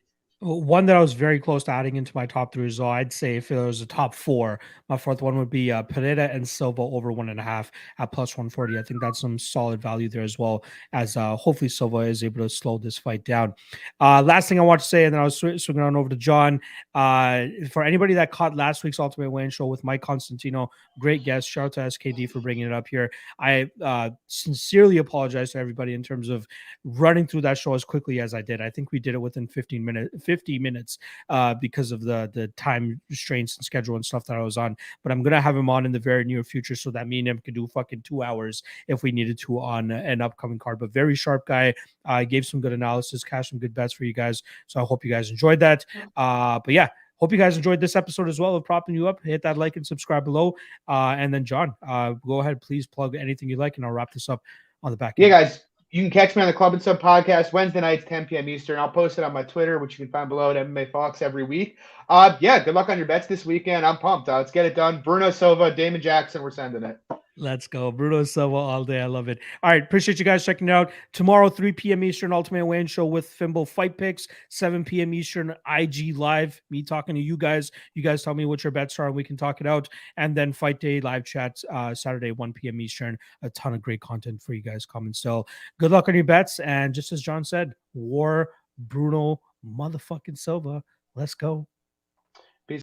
One that I was very close to adding into my top 3 as well. I'd say if it was a top 4, my fourth one would be Pereira and Silva over 1.5 at plus 140. I think that's some solid value there as well, as hopefully Silva is able to slow this fight down. Last thing I want to say, and then I was swinging on over to John. For anybody that caught last week's Ultimate Weigh-In show with Mike Constantino, great guest. Shout out to SKD for bringing it up here. I sincerely apologize to everybody in terms of running through that show as quickly as I did. I think we did it within 50 minutes because of the time restraints and schedule and stuff that I was on. But I'm gonna have him on in the very near future so that me and him can do fucking 2 hours if we needed to on an upcoming card. But very sharp guy. Gave some good analysis, cashed some good bets for you guys. So I hope you guys enjoyed that. But yeah. Hope you guys enjoyed this episode as well of Propping You Up. Hit that like and subscribe below. And then John, go ahead, please plug anything you like, and I'll wrap this up on the back end. Yeah, guys. You can catch me on the Club and Sub podcast Wednesday nights, 10 p.m. Eastern. I'll post it on my Twitter, which you can find below at MMA Fox every week. Yeah, good luck on your bets this weekend. I'm pumped. Let's get it done. Bruno Silva, Damon Jackson, we're sending it. Let's go. Bruno Silva all day. I love it. All right. Appreciate you guys checking it out. Tomorrow, 3 p.m. Eastern, Ultimate Weigh-In Show with Fimbo Fight Picks. 7 p.m. Eastern, IG Live. Me talking to you guys. You guys tell me what your bets are and we can talk it out. And then Fight Day live chats Saturday, 1 p.m. Eastern. A ton of great content for you guys coming. So good luck on your bets. And just as John said, War Bruno motherfucking Silva. Let's go.